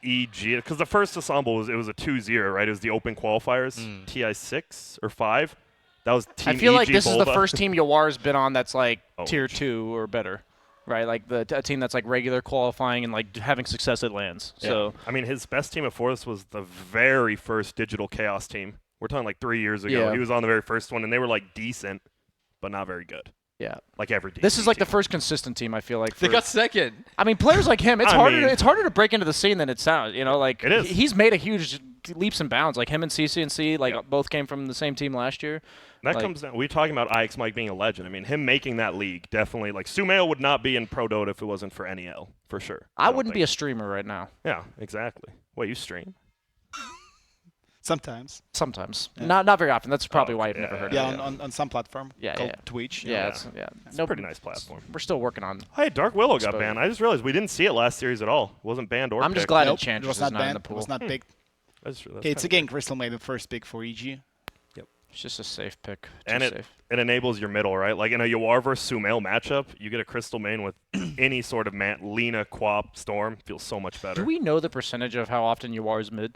EG, because the first ensemble was a 2-0, right? It was the open qualifiers, TI 6 or 5. That was Team EG. I feel like this Volva. is the first team Yawar's been on that's like Oh, tier 2 or better, right? Like a team that's like regular qualifying and like having success at lands. Yeah. So I mean, his best team before this was the very first Digital Chaos team. We're talking like 3 years ago. Yeah. He was on the very first one, and they were like decent, but not very good. yeah. Like every team. This is like the first consistent team, I feel like. They got second. I mean, players like him, it's I mean- it's harder to break into the scene than it sounds. You know, like It is. he's made a huge leaps and bounds. Like him and CC&C, like both came from the same team last year. That like- comes down. We're talking about IX Mike being a legend. I mean, him making that league definitely. Like Sumail would not be in Pro Dota if it wasn't for NEL for sure. I wouldn't be a streamer right now. Yeah, exactly. Wait, you stream? Sometimes. Sometimes, not very often. That's probably why you've yeah, never heard Yeah, of it. on some platform called Twitch. Yeah, It's a pretty nice platform. We're still working on. Hey, Dark Willow got Exposure. banned. I just realized we didn't see it last series at all. It wasn't banned or I'm just picked. glad Nope, Enchantress it was is not not in the banned. It pool. was not picked. That's true. That's Okay, it's kinda again Crystal made the first pick for EG. It's just a safe pick. Too And safe. it enables your middle, right? Like in a Yawar versus Sumail matchup, you get a Crystal main with any sort of Lina, Quap, Storm. Feels so much better. Do we know the percentage of how often you are is mid?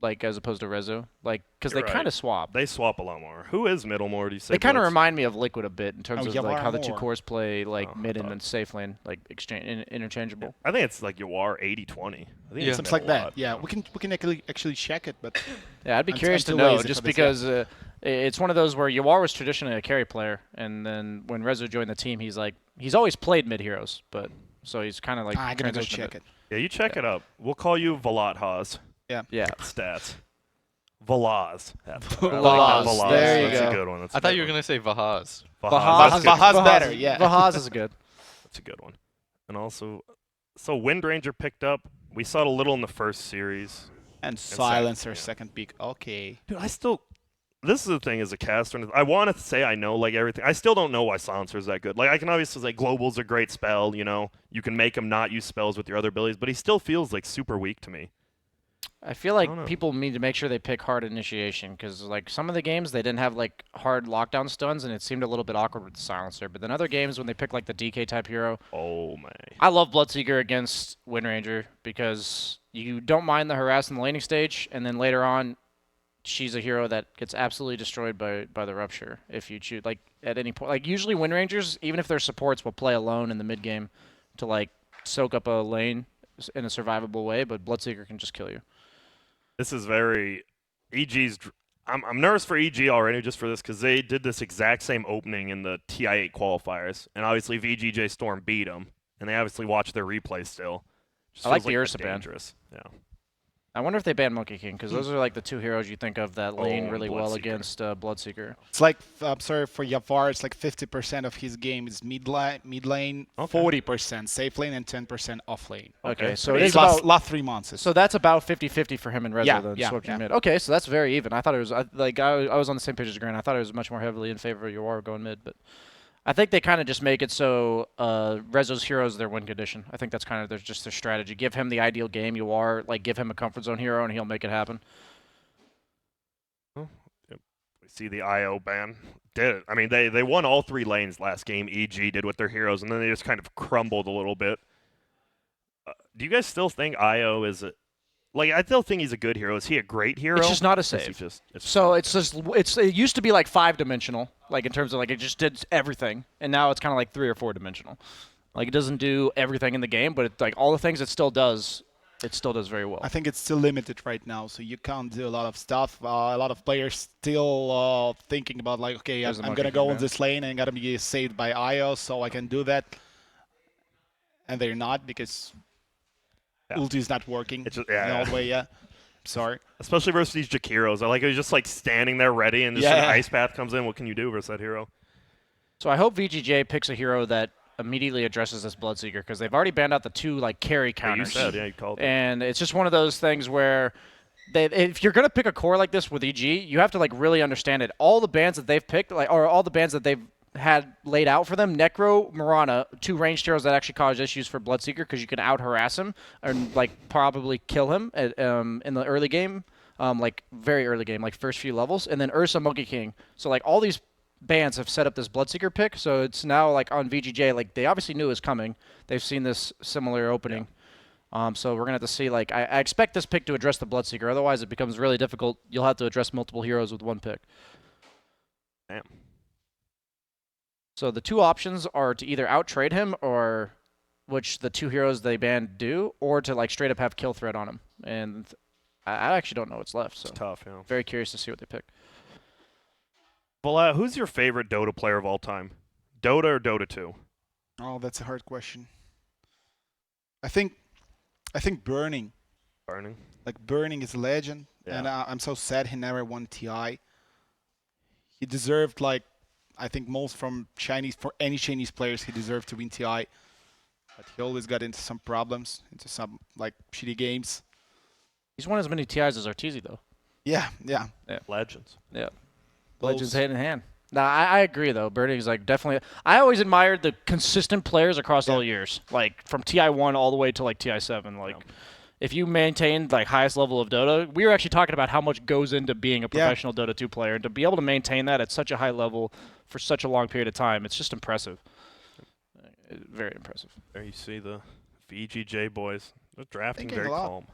Like as opposed to Rezo? Like because they You're kind right. of swap. They swap a lot more. Who is middle more, do you say? They kind of Blitz? remind me of Liquid a bit in terms of like Yavar how the two more. cores play like Oh, mid I and thought- then safe lane, like interchangeable. I think it's like Yawar 80-20. I think Yeah. it's Something mid like a that. lot. Yeah, we can actually check it, but Yeah, I'd be I'm curious too to know lazy just for this, yeah. because it's one of those where Yawar was traditionally a carry player, and then when Rezo joined the team, he's always played mid heroes, but so he's kind of like I'm gonna go transitioned check it. Yeah, you check it up. We'll call you Valat Haas. Yeah, Stats. Valaz. Valaz. There you That's go. a good one. That's a I thought good you were one. going to say Vahaz. Vahaz. That's good. Vahaz better, yeah. Vahaz is good. That's a good one. And also, so Wind Ranger picked up. We saw it a little in the first series. And Silencer yeah. second pick. Okay. Dude, this is the thing as a caster. I want to say I know like everything. I still don't know why Silencer is that good. Like I can obviously say Global's a great spell. You know, you can make him not use spells with your other abilities, but he still feels like super weak to me. I feel don't know. like people need to make sure they pick hard initiation because like some of the games they didn't have like hard lockdown stuns and it seemed a little bit awkward with the Silencer. But then other games when they pick like the DK type hero, Oh my. I love Bloodseeker against Wind Ranger because you don't mind the harass in the laning stage, and then later on, she's a hero that gets absolutely destroyed by the Rupture if you choose. Like at any point, like usually Wind Rangers, even if they're supports, will play alone in the mid game to like soak up a lane in a survivable way. But Bloodseeker can just kill you. This is very EG's. I'm nervous for EG already just for this because they did this exact same opening in the TI8 qualifiers, and obviously VGJ.Storm beat them, and they obviously watch their replay still. Just I like feels the Ursa ban. dangerous. Yeah. I wonder if they ban Monkey King because those are like the two heroes you think of that lane Oh, really well Bloodseeker. against Bloodseeker. It's like I'm sorry for Yavar. It's like 50% of his game is mid lane, Okay. 40% safe lane, and 10% off lane. Okay, so But it he's is Last, about last 3 months. so that's about 50-50 for him and Rezo Yeah, then yeah, switching yeah. mid. Okay, so that's very even. I thought it was I was on the same page as Grant. I thought it was much more heavily in favor of Yawar going mid, but I think they kind of just make it so Rezo's hero is their win condition. I think that's kind of their strategy. Give him the ideal game. Yawar, like give him a comfort zone hero, and he'll make it happen. We see the IO ban. Did it. I mean, they won all 3 lanes last game. EG did with their heroes, and then they just kind of crumbled a little bit. Do you guys still think IO is like? I still think he's a good hero. Is he a great hero? It's just not a Is he save. it's So not- it used to be like 5-dimensional, like in terms of like it just did everything, and now it's kind of like 3 or 4-dimensional. Like it doesn't do everything in the game, but it's like all the things it still does very well. I think it's still limited right now, so you can't do a lot of stuff. A lot of players still thinking about like, okay, There's the I'm Monkey gonna King go on ban. this lane and gotta be saved by IO, so I can do that. And they're not because ulti is not working It's just- in yeah. all the way. Yeah, sorry. Especially versus these Jakiros. I like it was just like standing there ready, and just Yeah. an ice path comes in. What can you do versus that hero? So I hope VGJ picks a hero that immediately addresses this Bloodseeker because they've already banned out the 2 like carry Yeah, you counters. said, yeah, you called it. And it's just one of those things where if you're gonna pick a core like this with EG, you have to like really understand it. All the bans that they've picked, like or all the bans that they've had laid out for them, Necro, Mirana, 2 ranged heroes that actually cause issues for Bloodseeker because you can out harass him and like probably kill him at, in the early game, like very early game, like first few levels, and then Ursa, Monkey King. So like all these bands have set up this Bloodseeker pick, so it's now like on VGJ. Like they obviously knew it was coming. They've seen this similar opening. So we're going to have to see, like, I expect this pick to address the Bloodseeker. Otherwise, it becomes really difficult. You'll have to address multiple heroes with one pick. Damn. So the two options are to either out-trade him, or which the two heroes they banned do, or to, like, straight up have kill threat on him. And I actually don't know what's left, so It's tough, yeah. very curious to see what they pick. Well, who's your favorite Dota player of all time? Dota or Dota 2? Oh, that's a hard question. I think Burning. Burning. Like, Burning is a legend, Yeah. and I'm so sad he never won TI. He deserved, like, I think most for any Chinese players, he deserved to win TI. But he always got into some problems, into some, like, shitty games. He's won as many TIs as Arteezy, though. Yeah. Legends. Yeah. Those- Legends hand in hand. No, I agree, though. Burning's, like, definitely... I always admired the consistent players across all years. Like, from TI1 all the way to, like, TI7. Like, if you maintained, like, highest level of Dota... We were actually talking about how much goes into being a professional Dota 2 player. And to be able to maintain that at such a high level for such a long period of time, it's just impressive. Very impressive. There you see the VGJ boys. They're drafting Thinking very a lot. calm.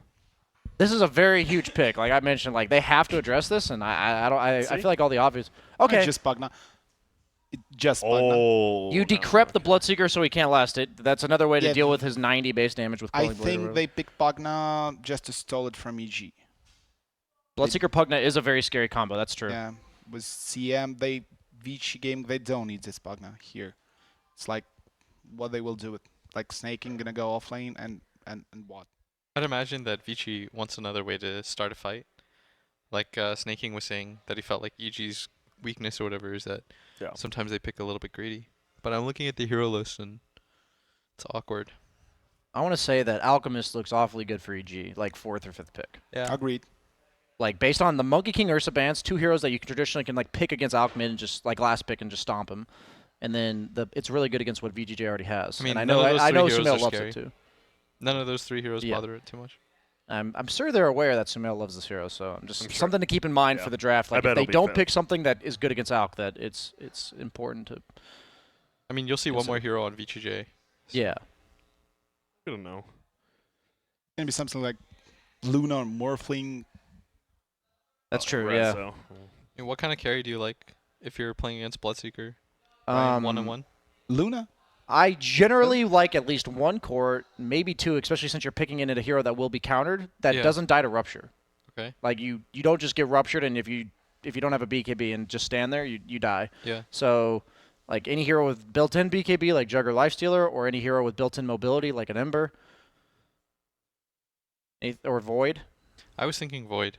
This is a very huge pick. Like I mentioned, like they have to address this, and I See? feel like all the obvious. Okay, It's just Pugna. Just Pugna. Oh. you no, decrep the okay. Bloodseeker so he can't last it. That's another way to Yeah, deal with his 90 base damage with I Quelling Blade or think whatever. they picked Pugna just to stole it from EG. Bloodseeker Pugna is a very scary combo. That's true. Yeah, with CM, VG game, they don't need this Pugna here. It's like what they will do with, like, Snaking gonna go off lane and what? I'd imagine that Vici wants another way to start a fight. Like Snaking was saying that he felt like EG's weakness or whatever is that sometimes they pick a little bit greedy. But I'm looking at the hero list and it's awkward. I want to say that Alchemist looks awfully good for EG, like 4th or 5th pick. Yeah. Agreed. Like based on the Monkey King Ursa bans, two heroes that you traditionally can like pick against Alchemist and just like last pick and just stomp him. And then it's really good against what VGJ already has. I mean, and none of those I know three heroes Sumail are loves scary. it too. None of those three heroes Yeah. bother it too much. I'm sure they're aware that Sumail loves this hero, so I'm just I'm sure. something to keep in mind Yeah. for the draft. I Like bet if they it'll be don't fun. pick something that is good against Alch, that it's important to. I mean, you'll see one more hero on VGJ. Yeah. I don't know. Gonna be something like Luna or Morphling. That's true. Yeah. Rezo. And what kind of carry do you like if you're playing against Bloodseeker? Um, 1-on-1? Luna? I generally like at least one core, maybe two, especially since you're picking in at a hero that will be countered that Yeah. doesn't die to rupture. Okay. Like you don't just get ruptured, and if you don't have a BKB and just stand there, you die. Yeah. So like any hero with built-in BKB like Jugger Lifestealer, or any hero with built-in mobility like an Ember, or Void. I was thinking Void.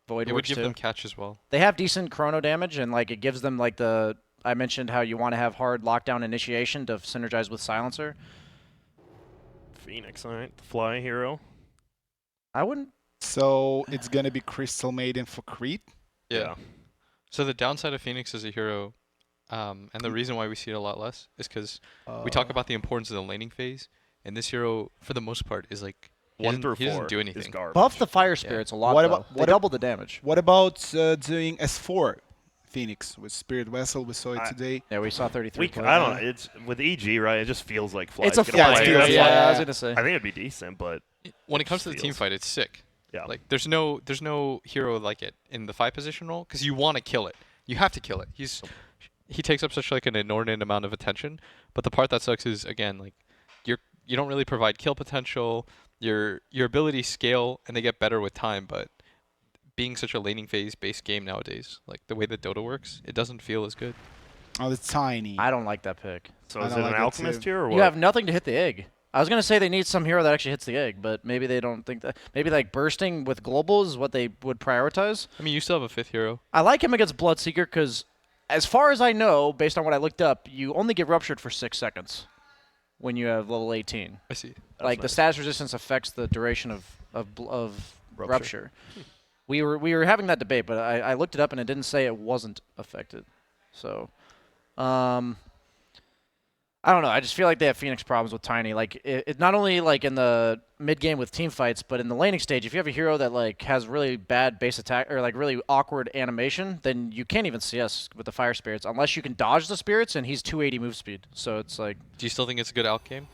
Void It would works give too. them catch as well. They have decent chrono damage, and like it gives them like the I mentioned how you want to have hard lockdown initiation to synergize with Silencer. Phoenix, all right. The fly hero. I wouldn't. So it's gonna be Crystal Maiden for Creep. Yeah. So the downside of Phoenix as a hero, and the reason why we see it a lot less, is because we talk about the importance of the laning phase, and this hero, for the most part, is like he 1 doesn't- through he 4 doesn't do is anything. garbage. Buff the fire spirits a lot. What though. about- They what double the damage? What about doing S4 Phoenix with Spirit Vessel? We saw it today. Yeah, we saw 33. play. I don't know. It's with EG, right? It just feels like fly. It's a gonna fly. play hero, it. Yeah, I was gonna say. I think it'd be decent, but When it It comes to the team feels- fight, it's sick. yeah. Like there's no hero like it in the 5 position role because you want to kill it. You have to kill it. He takes up such like an inordinate amount of attention. But the part that sucks is again like you don't really provide kill potential. Your abilities scale and they get better with time, but being such a laning phase based game nowadays, like the way that Dota works, it doesn't feel as good. Oh, it's tiny. I don't like that pick. So I is it don't an like it alchemist too. here or what? You have nothing to hit the egg. I was gonna say they need some hero that actually hits the egg, but maybe they don't think that. Maybe like bursting with globals is what they would prioritize. I mean, you still have a 5th hero. I like him against Bloodseeker because, as far as I know, based on what I looked up, you only get ruptured for 6 seconds when you have level 18. I see. Like nice. the status resistance affects the duration of rupture. We were having that debate, but I looked it up and it didn't say it wasn't affected. So, I don't know. I just feel like they have Phoenix problems with Tiny. Like it not only like in the mid game with team fights, but in the laning stage. If you have a hero that like has really bad base attack or like really awkward animation, then you can't even CS with the fire spirits unless you can dodge the spirits, and he's 280 move speed. So it's like Do you still think it's a good out game?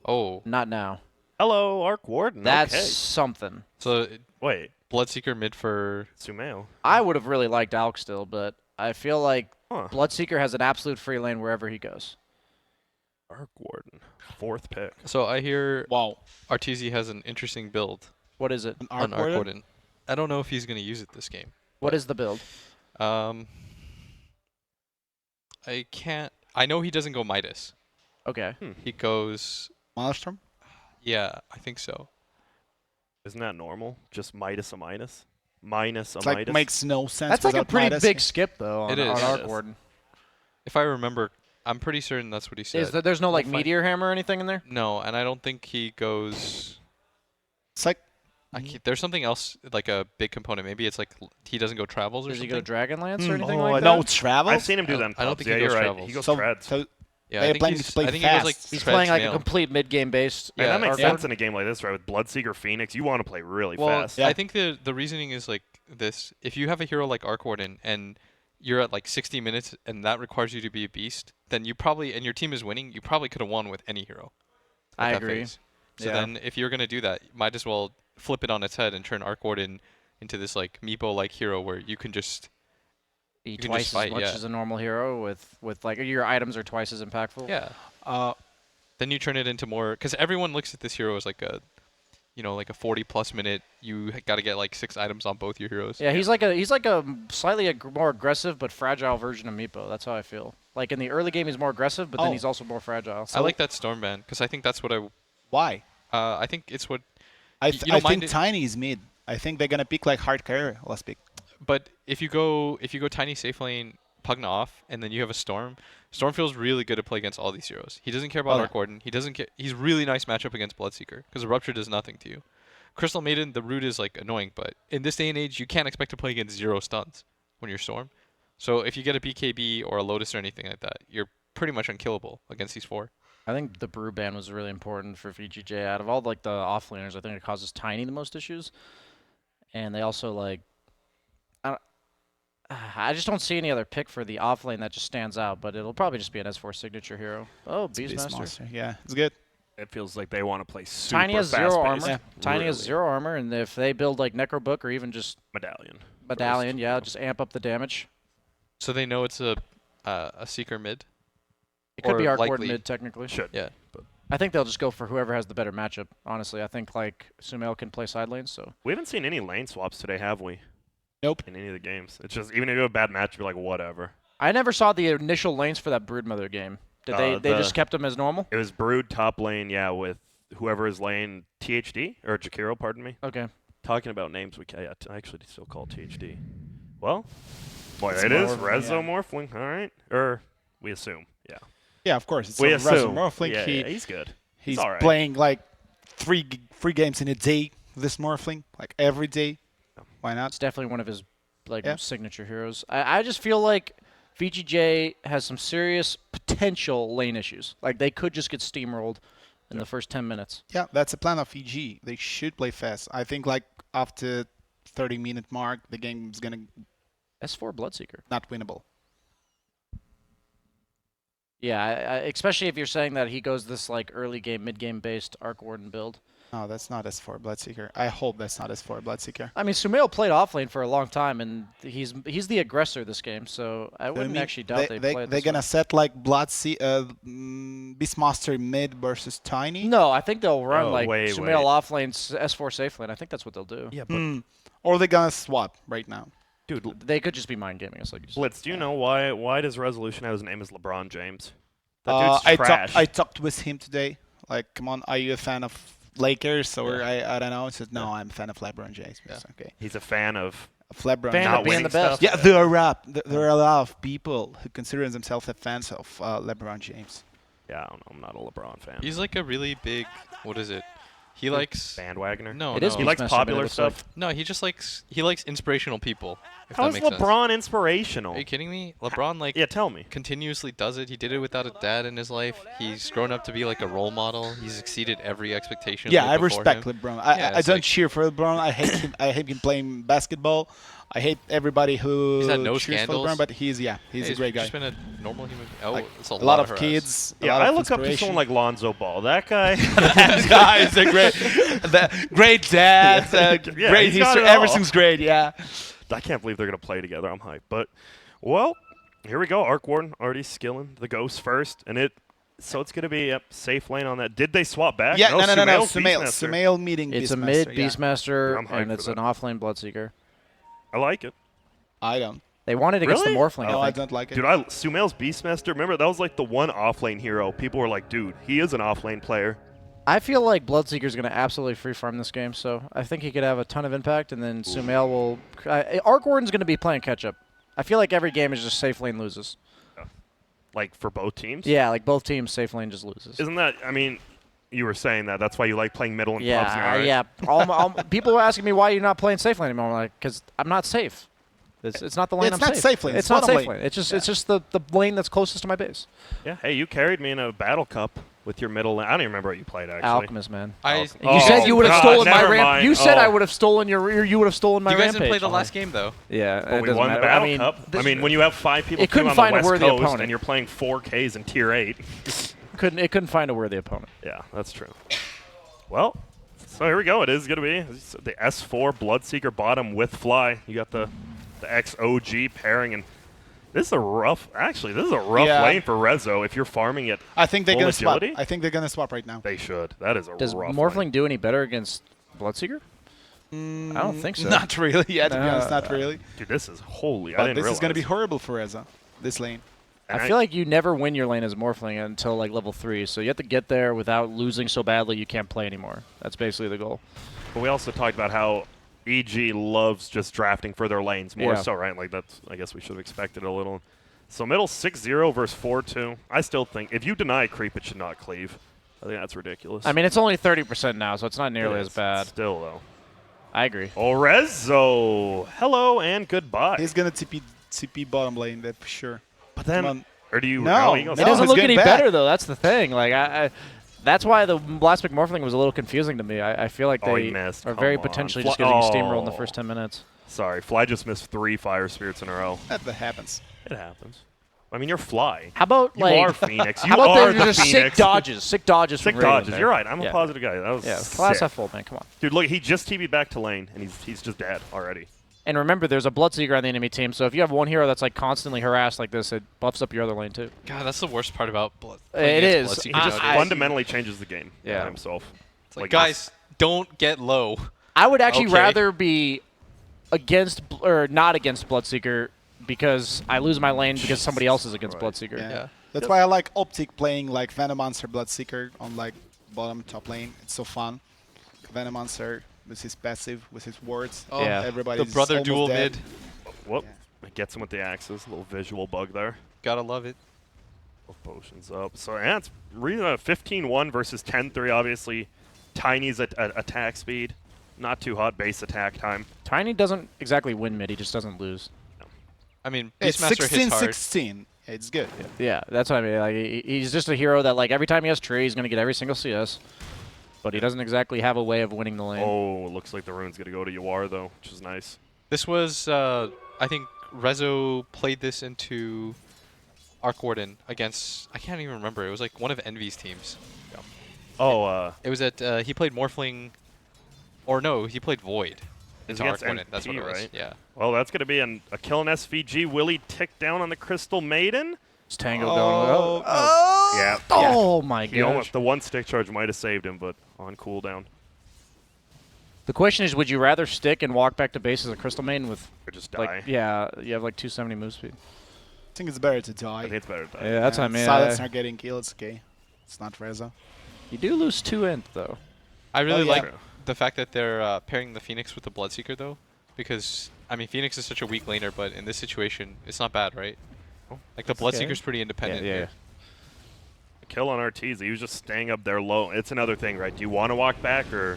Oh, not now. Hello, Arc Warden. That's okay. something. So Wait, Bloodseeker mid for Sumail. I would have really liked Alk still, but I feel like Huh. Bloodseeker has an absolute free lane wherever he goes. Arc Warden. 4th pick. So I hear Wow. Arteezy has an interesting build What is it? An on Arc Arc Warden? Warden. I don't know if he's going to use it this game. What is the build? I can't. I know he doesn't go Midas. Okay. He goes. Maelstrom? Yeah, I think so. Isn't that normal? Just Midas a minus? Minus a It's like Midas? makes no sense. That's like a without pretty Midas. big skip though on, It is. on It Arc is. Warden. If I remember, I'm pretty certain that's what he said. Is that there's no like We'll find- meteor hammer or anything in there? No, and I don't think he goes. It's like There's something else, like a big component. Maybe it's like he doesn't go travels or Does he something. go Dragonlance or anything Oh, like I that? no travel. I've seen him do I them. don't think yeah, he you're goes right. travels. He goes So, treads. so yeah, they're I think planning he's, to play I think he goes like fast. He's treads playing like nail. a complete mid-game based. Yeah, that makes Arc sense Warden. in a game like this, right? With Bloodseeker Phoenix, you want to play really Well, fast. Yeah. I think the reasoning is like this: if you have a hero like Arc Warden and you're at like 60 minutes and that requires you to be a beast, then you probably and your team is winning. You probably could have won with any hero. at I that agree. phase. So Yeah. then, if you're gonna do that, you might as well flip it on its head and turn Arc Warden into this like Meepo-like hero where you can just Be can twice just as fight, much yeah. as a normal hero with like your items are twice as impactful. yeah. uh, Then you turn it into more because everyone looks at this hero as like a, like a 40+ minute. You got to get like 6 items on both your heroes. Yeah, he's like a slightly more aggressive but fragile version of Meepo. That's how I feel. Like in the early game, he's more aggressive, but then Oh. he's also more fragile. I like that Storm ban because I think that's what why? I think it's what. I You don't mind think it- Tiny is mid. I think they're gonna pick like hard carry last pick. But if you go Tiny safe lane, Pugna off, and then you have a Storm. Storm feels really good to play against all these heroes. He doesn't care about Oh, Arc Warden. He doesn't care. He's really nice matchup against Bloodseeker because the Rupture does nothing to you. Crystal Maiden, the root is like annoying, but in this day and age, you can't expect to play against 0 stuns when you're Storm. So if you get a BKB or a Lotus or anything like that, you're pretty much unkillable against these 4. I think the brew ban was really important for VGJ. Out of all like the offlaners, I think it causes Tiny the most issues, and they also like. I just don't see any other pick for the offlane that just stands out, but it'll probably just be an S4 signature hero. Oh, Beastmaster. Yeah, it's good. It feels like they want to play super Tiny has fast-paced. 0 armor. Yeah. Tiny has Really. 0 armor, and if they build like Necrobook or even just Medallion. Medallion, First, yeah, just amp up the damage. So they know it's a Seeker mid. It could Or be Arc Warden likely- mid technically. Should. Yeah. I think they'll just go for whoever has the better matchup. Honestly, I think like Sumail can play side lanes, so We haven't seen any lane swaps today, have we? Nope. In any of the games. It's just, even if you have a bad match, you're like, whatever. I never saw the initial lanes for that Broodmother game. Did they just kept them as normal? It was Brood top lane, yeah, with whoever is lane THD, or Jakiro, pardon me. Okay. Talking about names, I actually still call THD. Well, boy, It's it is. Morphling, yeah. Resomorphling, all right. Or, we assume, yeah. Yeah, of course. It's We a assume. Morphling. Yeah, yeah, he's good. He's all right. playing like three games in a day. This Morphling, like every day. Why not? It's definitely one of his like Yeah. signature heroes. I just feel like VGJ has some serious potential lane issues. Like they could just get steamrolled in the first 10 minutes. Yeah, that's a plan of EG. They should play fast. I think like after 30-minute mark, the game's gonna S4 Bloodseeker. not winnable. Yeah, especially if you're saying that he goes this like early game, mid game based Arc Warden build. No, that's not S4 Bloodseeker. I hope that's not S4 Bloodseeker. I mean, Sumail played offlane for a long time, and he's the aggressor this game, so I wouldn't actually doubt they play it they're this gonna way. set like Beastmaster mid versus Tiny. No, I think they'll run Oh, like wait, Sumail wait. offlane, S4 safe lane. I think that's what they'll do. Yeah, but, Or they're gonna swap right now. dude, They could just be mind gaming us, like you said. Blitz, do you know why does Resolution have his name as LeBron James? That dude's I trash. I talked with him today. Like, come on, are you a fan of Lakers or I don't know? He said, no, I'm a fan of LeBron James. Yeah. Okay, He's a fan of of LeBron. Fan not of being winning the best. stuff. Yeah, there are a lot of people who consider themselves fans of LeBron James. Yeah, I don't know. I'm not a LeBron fan. He's like a really big. What is it? He likes. bandwagoner. No, It no. is He likes Beastmaster, popular it looks like. stuff. No, he just likes inspirational people. If How that is makes sense. LeBron inspirational? Are you kidding me? LeBron like Yeah, tell me. continuously does it. He did it without a dad in his life. He's grown up to be like a role model. He's exceeded every expectation. Yeah, I before respect him. LeBron. Yeah, I it's don't like- cheer for LeBron. I hate him. I hate him playing basketball. I hate everybody who He's had no cheers for scandals. LeBron, but he's a Hey, great guy. Just been a normal human. Oh, Like, it's a lot of harass. kids. a Yeah, lot I of look up to inspiration. someone like Lonzo Ball. That guy. That guy is a great dad. Yeah, Great he's got history. it all. Everything's great. Yeah. I can't believe they're gonna play together. I'm hyped. But well, here we go. Arc Warden already skilling the Ghost first, and so it's gonna be safe lane on that. Did they swap back? Yeah. No. Sumail, Beastmaster. Sumail meeting. It's a Beastmaster, mid yeah. Beastmaster, I'm hyped and for it's that. an offlane Bloodseeker. I like it. I don't. They wanted against Really? the Morphling, No, I I think. don't like it. Dude, Sumail's Beastmaster. Remember that was like the one offlane hero. People were like, dude, he is an offlane player. I feel like Bloodseeker's going to absolutely free farm this game, so I think he could have a ton of impact, and then Sumail will... Arc Warden's going to be playing catch-up. I feel like every game is just safe lane loses. Like for both teams. Yeah, like both teams, safe lane just loses. Isn't that? I mean, you were saying that. That's why you like playing middle and pubs now, right? Yeah. People are asking me why you're not playing safe lane anymore. I'm like, because I'm not safe. It's not the lane It's I'm not safe. safe lane, It's it's not bottom safe lane. lane. It's just the lane that's closest to my base. Yeah. Hey, you carried me in a battle cup with your middle lane. I don't even remember what you played actually. Alchemist, man. I. Oh, You said you would have God, stolen my never ramp. mind. You said Oh. I would have stolen you would have stolen my You guys rampage. didn't play the last game though. Yeah, But it we doesn't won the matter. battle I mean, cup. this- I mean, when you have 5 people It couldn't on find the a West worthy Coast opponent. and you're playing 4Ks in tier 8. it couldn't find a worthy opponent. Yeah, that's true. Well, so here we go. It is going to be the S4 Bloodseeker bottom with Fly. You got the XOG pairing, and this is a rough Yeah. lane for Rezo if you're farming it. I think they're Full gonna swap. agility? I think they're gonna swap right now. They should. That is a Does rough Morphling lane. do any better against Bloodseeker? I don't think so. Not really. Yeah, to be honest, not really. Dude, this is holy. I But didn't this is gonna be realize. horrible for Reza. This lane. And I feel like you never win your lane as Morphling until like level 3, so you have to get there without losing so badly you can't play anymore. That's basically the goal. But we also talked about how EG loves just drafting for their lanes more Yeah. so, right? Like that's. I guess we should have expected a little. So middle 6-0 versus 4-2. I still think if you deny creep, it should not cleave. I think that's ridiculous. I mean, it's only 30% now, so it's not nearly It as is. bad. Still though. I agree. Orezo, hello and goodbye. He's gonna TP bottom lane, that for sure. But then, Come on. or do you? No, he goes, It No, doesn't he's look getting any back. better though. That's the thing. Like that's why the last pick Morphling was a little confusing to me. I feel like Oh, he they missed. are very Come on. potentially Fly- just getting steamrolled in the Oh. first 10 minutes. Sorry, Fly just missed 3 fire spirits in a row. That happens. It happens. I mean, you're Fly. How about You like are Phoenix. You how about are they the just sick Phoenix. dodges? Sick dodges. Sick from Radiant dodges. there. You're right. I'm Yeah. a positive guy. That was Yeah, class sick. F full man. Come on. Dude, look, he just TV'd back to lane, and he's just dead already. And remember, there's a Bloodseeker on the enemy team, so if you have one hero that's like constantly harassed like this, it buffs up your other lane too. God, that's the worst part about Blood. It is. Bloodseeker He just nowadays. fundamentally changes the game Yeah. by himself. It's like, guys, don't get low. I would actually Okay. rather be against or not against Bloodseeker because I lose my lane because somebody else is against Right. Bloodseeker. Yeah. Yeah. That's why I like Optic playing like Venomancer, Bloodseeker on like bottom top lane. It's so fun. Venomancer with his passive, with his wards. Oh, Yeah. Everybody's the brother almost duel dead. mid. Whoop. It gets him with the axes. A little visual bug there. Gotta love it. Both potions up. So, yeah, it's really 15-1 versus 10-3, obviously. Tiny's attack speed. Not too hot base attack time. Tiny doesn't exactly win mid; he just doesn't lose. I mean, It's Beastmaster hits hard. 16-16. It's good. Yeah, that's what I mean. Like he's just a hero that like every time he has tree, he's gonna get every single CS, but he doesn't exactly have a way of winning the lane. Oh, looks like the rune's going to go to Yawar, though, which is nice. This was, I think, Rezo played this into Arc Warden against, I can't even remember. It was like one of Envy's teams. Oh, It was at, he played Morphling, or no, he played Void It's into Arc against Warden. That's what NP, it was. right? Yeah. well, that's going to be a kill in SVG. Willie tick down on the Crystal Maiden. It's Tango Oh, going. no. Yeah. Oh my He almost, gosh! the one stick charge might have saved him, but on cooldown. The question is, would you rather stick and walk back to base as a Crystal Main with Or just die. like yeah, you have like 270 move speed. I think it's better to I die. think it's better to die. Yeah, that's what I mean. Silence not getting killed. It's okay. It's not Reza. You do lose 2 int though. I really yeah. like the fact that they're pairing the Phoenix with the Bloodseeker, though, because, I mean, Phoenix is such a weak laner, but in this situation, it's not bad, right? Oh, Like, the that's okay. Bloodseeker's pretty independent. Yeah, yeah. here. Kill on Arteezy. He was just staying up there low. It's another thing, right? Do you want to walk back or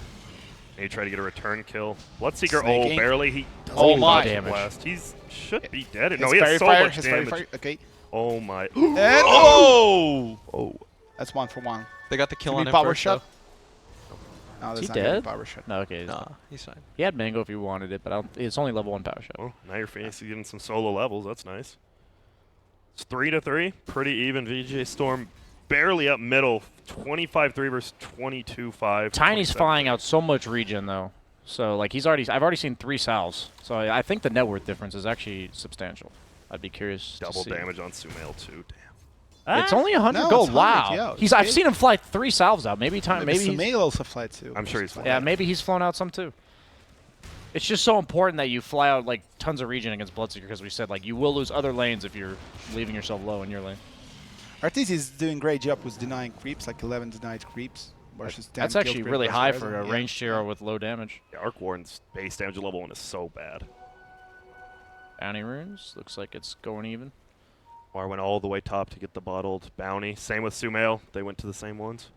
maybe try to get a return kill? Bloodseeker, Snaking. barely. He doesn't Oh even my. dodge Damage. blast. He's should be dead. His No, he has fairy so fire, much his fairy damage. fire. Okay. Oh my. And Oh! That's 1 for 1. They got the kill Give on me him power first, shot. though. No, Is that's he not gonna be dead? power shot. No, okay. Nah, he's fine. He had Mango if he wanted it, but it's only level 1 power shot. Well, now your Phoenix is getting some solo levels. That's nice. It's 3-3. Pretty even. VGJ.Storm barely up middle. 25-3 versus 22-5. Tiny's 27-3. flying out so much regen though, so like I've already seen 3 salves, so I think the net worth difference is actually substantial. I'd be curious. Double to see. damage on Sumail too. Damn. It's only 100 No, gold. it's 100, Wow. yeah, I've it's seen him fly 3 salves out. Maybe Maybe he's- Sumail also fly too. I'm sure he's flying. yeah, maybe he's flown out some too. It's just so important that you fly out like tons of regen against Bloodseeker because we said like you will lose other lanes if you're leaving yourself low in your lane. Arteezy is doing great job with denying creeps, like 11 denied creeps versus 10 That's kills actually per really plus high resin. for a Yeah. ranged hero with low damage. Yeah, Arc Warden's base damage level 1 is so bad. Bounty runes looks like it's going even. Mar went all the way top to get the bottled bounty. Same with Sumail. They went to the same ones.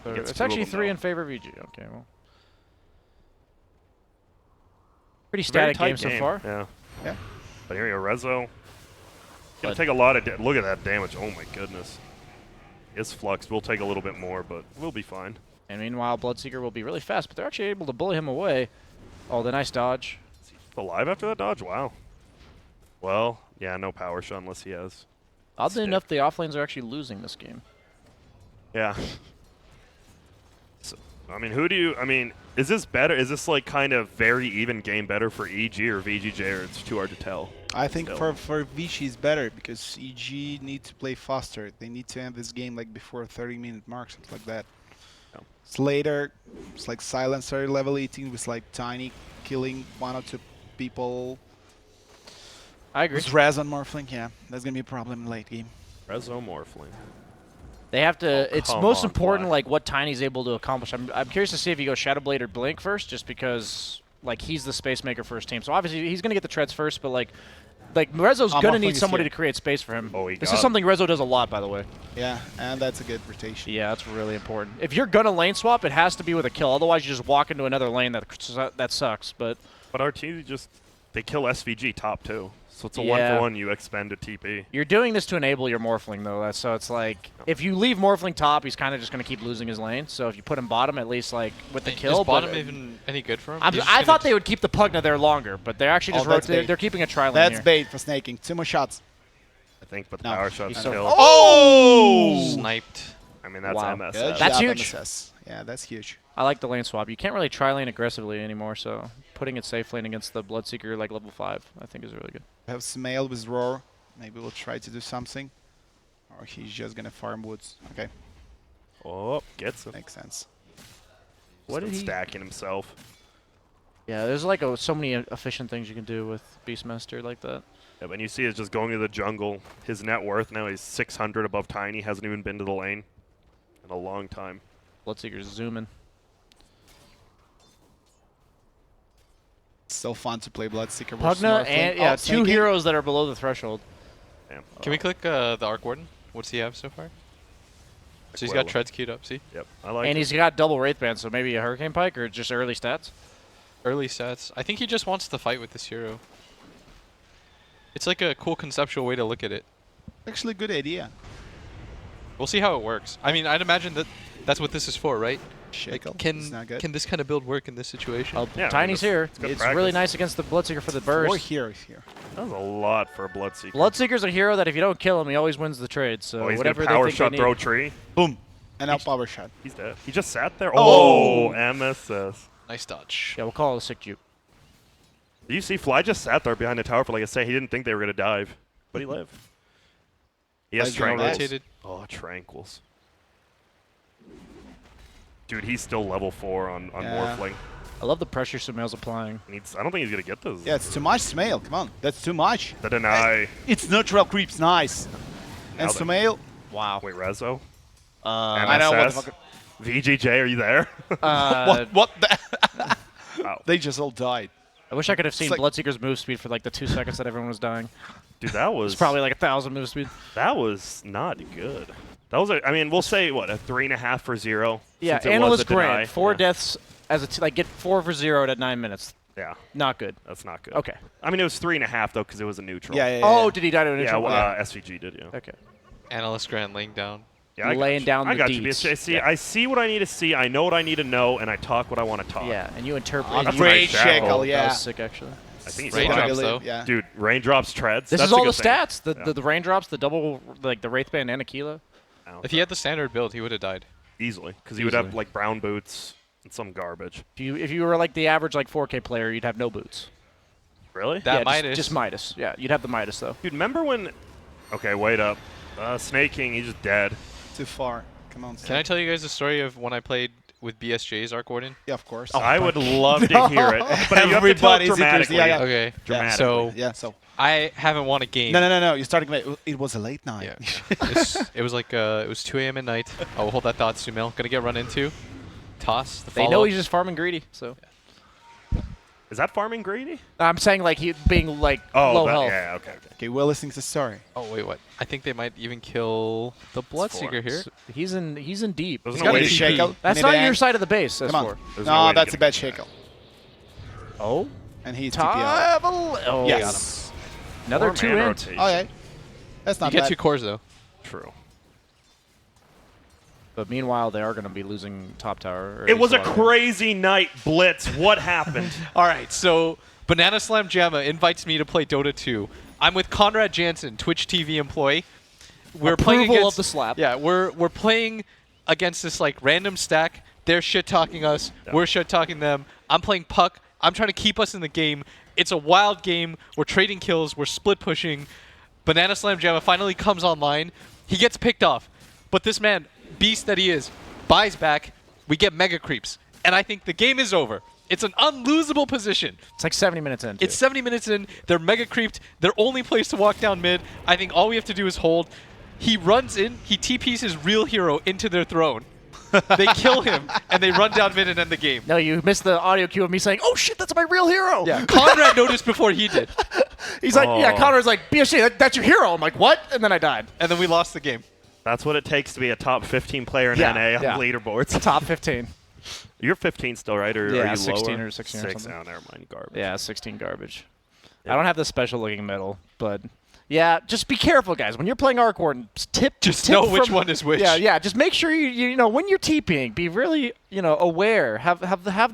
So Gets it's 2 of actually them, 3 though. in favor of VG. Okay, well. Pretty Very static tight game so far. Yeah. Yeah. But here you go, Rezo. Gonna But- take a lot of look at that damage. Oh my goodness. It's flux. We'll take a little bit more, but we'll be fine. And meanwhile, Bloodseeker will be really fast, but they're actually able to bully him away. Oh, the nice dodge. Is he alive after that dodge? Wow. Well, yeah, no power shot unless he has. Oddly Stick. enough, the offlanes are actually losing this game. Yeah. So, I mean, is this better? Is this like kind of very even game better for EG or VGJ, or it's too hard to tell? I think Still. for Vichy is better because EG need to play faster. They need to end this game like before 30-minute mark, something like that. Yeah. It's later. It's like Silencer level 18 with like Tiny killing 1 or 2 people. I agree. With Raz on Morphling, yeah, that's gonna be a problem in late game. Rezo Morphling. They have to. Oh, it's come most on, important, Black. like what Tiny's able to accomplish. I'm curious to see if he goes Shadow Blade or Blink first, just because like he's the space maker for his team. So obviously he's gonna get the treads first, but like Rezo's gonna Morphling need is somebody here. to create space for him. Oh, he this got is something Rezo does a lot, by the way. Yeah, and that's a good rotation. Yeah, that's really important. If you're gonna lane swap, it has to be with a kill. Otherwise, you just walk into another lane that sucks. But But RT they kill SVG top too. So it's a Yeah. 1-for-1 you expend to TP. you're doing this to enable your Morphling, though. So it's like if you leave Morphling top, he's kind of just gonna keep losing his lane. So if you put him bottom, at least like with the kill. Is bottom but, even any good for him? I He's just I gonna thought they would keep the Pugna there longer, but they're actually just Oh, that's bait. they're keeping a tri-lane That's here. bait for snaking. 2 more shots. I think, but the No, power shot's he's so- kill. Oh! sniped. I mean, that's Wow. MSS. Good That's job, huge. MSS. Yeah, that's huge. I like the lane swap. You can't really tri-lane aggressively anymore, so putting it safe lane against the Bloodseeker like level 5, I think is really good. We have Sumail with Roar. Maybe we'll try to do something. Or he's just gonna farm woods. Okay, Oh, gets him. makes sense. What Just did he- stacking himself. Yeah, there's like so many efficient things you can do with Beastmaster like that. Yeah, but you see it's just going to the jungle. His net worth now he's 600 above Tiny. Hasn't even been to the lane in a long time. Bloodseeker's zooming. It's so fun to play Bloodseeker versus Pugna Northlane. and Oh, yeah, 2 snaking. heroes that are below the threshold. Damn. Can we click the Arc Warden? What's he have so far? So he's got treads queued up. See, Yep, I like And it. he's got double Wraith Band, so maybe a Hurricane Pike or just early stats. early stats. I think he just wants to fight with this hero. It's like a cool conceptual way to look at it. Actually, good idea. We'll see how it works. I mean, I'd imagine that that's what this is for, right? Shackle. Like, It's not good. can this kind of build work in this situation? Oh, Yeah, I mean, Tiny's that's- here. it's good It's practice. really nice against the Bloodseeker for the 4 burst. heroes here. That was a lot for a Bloodseeker. Bloodseeker's a hero that if you don't kill him, he always wins the trade. So Oh, he's whatever gonna power they think shot they throw need. tree. Boom. And now power shot. He's dead. He just sat there. Oh! Oh, MSS. Nice dodge. Yeah, we'll call it a sick juke. You see, Fly just sat there behind the tower for like I say. He didn't think they were gonna dive, but he lived. He has Fly's gonna tranquils. rotated. Oh, tranquils. Dude, he's still level 4 on Yeah. Morphling. I love the pressure Sumail's applying. I don't think he's gonna get this. Yeah, it's too much Sumail. Come on. That's too much. The deny. It's neutral creeps. Nice. And Now the- Sumail. Wow. Wait, Rezo? I know what the MSS? fuck. VGJ, are you there? What the? Wow. They just all died. I wish I could have seen like- Bloodseeker's move speed for like the 2 seconds that everyone was dying. Dude, that was It's probably like 1,000 move speed. that was not good. That was I mean, we'll say what, a 3.5 for 0. Yeah, since it was analyst a deny. grant. 4 Yeah. deaths as like get 4 for 0 at 9 minutes. Yeah, Not good. that's not good. Okay. I mean, it was 3.5 though because it was a neutral. Yeah. Oh, did he die to a Yeah, neutral? well, SVG did, yeah. Okay. Analyst Grant laying down. Yeah, I got laying you. down I the got you. deets. BSJ. See, Yeah. I see what I need to see. I know what I need to know, and I talk what I want to talk. Yeah, and you interpret. On and you- great nice shackle, shackle. That yeah. was sick, actually. I think he's Raindrops, fine. though. Yeah. Dude, raindrops, treads. This that's is a all the good thing. stats. The raindrops, the double, like the Wraithband and Aquila. If he had the standard build, he would have died. Easily, because he would have Easily. like brown boots and some garbage. If you were like the average like 4K player, you'd have no boots. Really? That yeah, Midas. Just Midas. Yeah, you'd have the Midas though. Dude, remember when? Okay, wait up. Snake King, he's just dead. Too far. Come on. Can I tell you guys the story of when I played with BSJ's Arc Warden? Yeah, of course. I would love to hear it, but you have to tell it Everybody's interested. dramatically. Yeah, yeah. Okay. Dramatically. So Yeah. So. I haven't won a game. No. You're starting late. It was a late night. Yeah. it was like it was 2 a.m. at night. Oh, hold that thought, Sumil. Gonna get run into. Toss. The They know follow-up. he's just farming greedy. So Is that farming greedy? I'm saying like he being like Oh, low that, health. yeah, okay. Okay, we're listening to the story. Oh wait, what? I think they might even kill the Bloodseeker here. So he's in deep. There's He's no got way a to shake out. That's Mid not end. your side of the base. Come S4. on. There's No, way to that's get a bad him back. shake out. Oh, And he's TPL. Tab- oh, Yes. another Form 2 and int. rotation. Oh, yeah. That's You not get bad. 2 cores though. True. But meanwhile, they are going to be losing top tower. or It was a each other. crazy night, Blitz. What happened? All right, so Banana Slam Jamma invites me to play Dota 2. I'm with Conrad Jansen, Twitch TV employee. We're playing Approval against of the slap. Yeah, we're playing against this like random stack. They're shit talking us. Yeah. We're shit talking them. I'm playing puck. I'm trying to keep us in the game. It's a wild game. We're trading kills. We're split pushing. Banana Slam Jamma finally comes online. He gets picked off, but this man, beast that he is, buys back. We get mega creeps, and I think the game is over. It's an unlosable position. It's like 70 minutes in. It's 70 minutes in. They're mega creeped. Their only place to walk down mid. I think all we have to do is hold. He runs in. He TPs his real hero into their throne. They kill him, and they run down mid and end the game. No, you missed the audio cue of me saying, "Oh shit, that's my real hero." Yeah, Conrad noticed before he did, He's like, "Yeah." Oh. Connor's like, "BSJ, that's your hero." I'm like, "What?" And then I died. and then we lost the game. That's what it takes to be a top 15 player in Yeah, NA on yeah. leaderboards. Top 15. You're 15 still, right? Or Yeah, are you 16 lower? or 16 or 6. something. Oh, never mind. Garbage. Yeah, 16 garbage. Yeah. I don't have the special looking medal, but yeah, just be careful, guys. When you're playing Arc Warden, tip. Just tip know which from- one is which. Yeah. Just make sure you know when you're TPing, be really aware. Have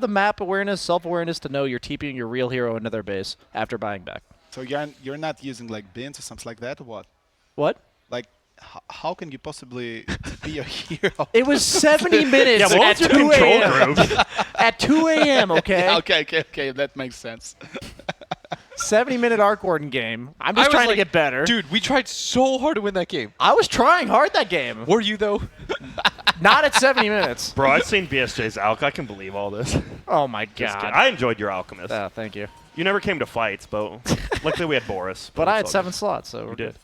the map awareness, self awareness to know you're TPing your real hero into their base after buying back. So you're not using like bins or something like that, or what? What? Like, how can you possibly be a hero? It was 70 minutes Yeah, what at was your 2 control a.m. group? At 2 a.m., okay? Okay, that makes sense. 70-minute Arc Warden game. I'm I just was trying like, to get better. Dude, we tried so hard to win that game. I was trying hard that game. Were you though? Not at 70 minutes. Bro, I've seen BSJ's Alc. I can believe all this. Oh, my Just kidding. God. I enjoyed your Alchemist. Thank you. You never came to fights, but luckily we had Boris. But I had it's all 7 slots, so good. we're You good. did.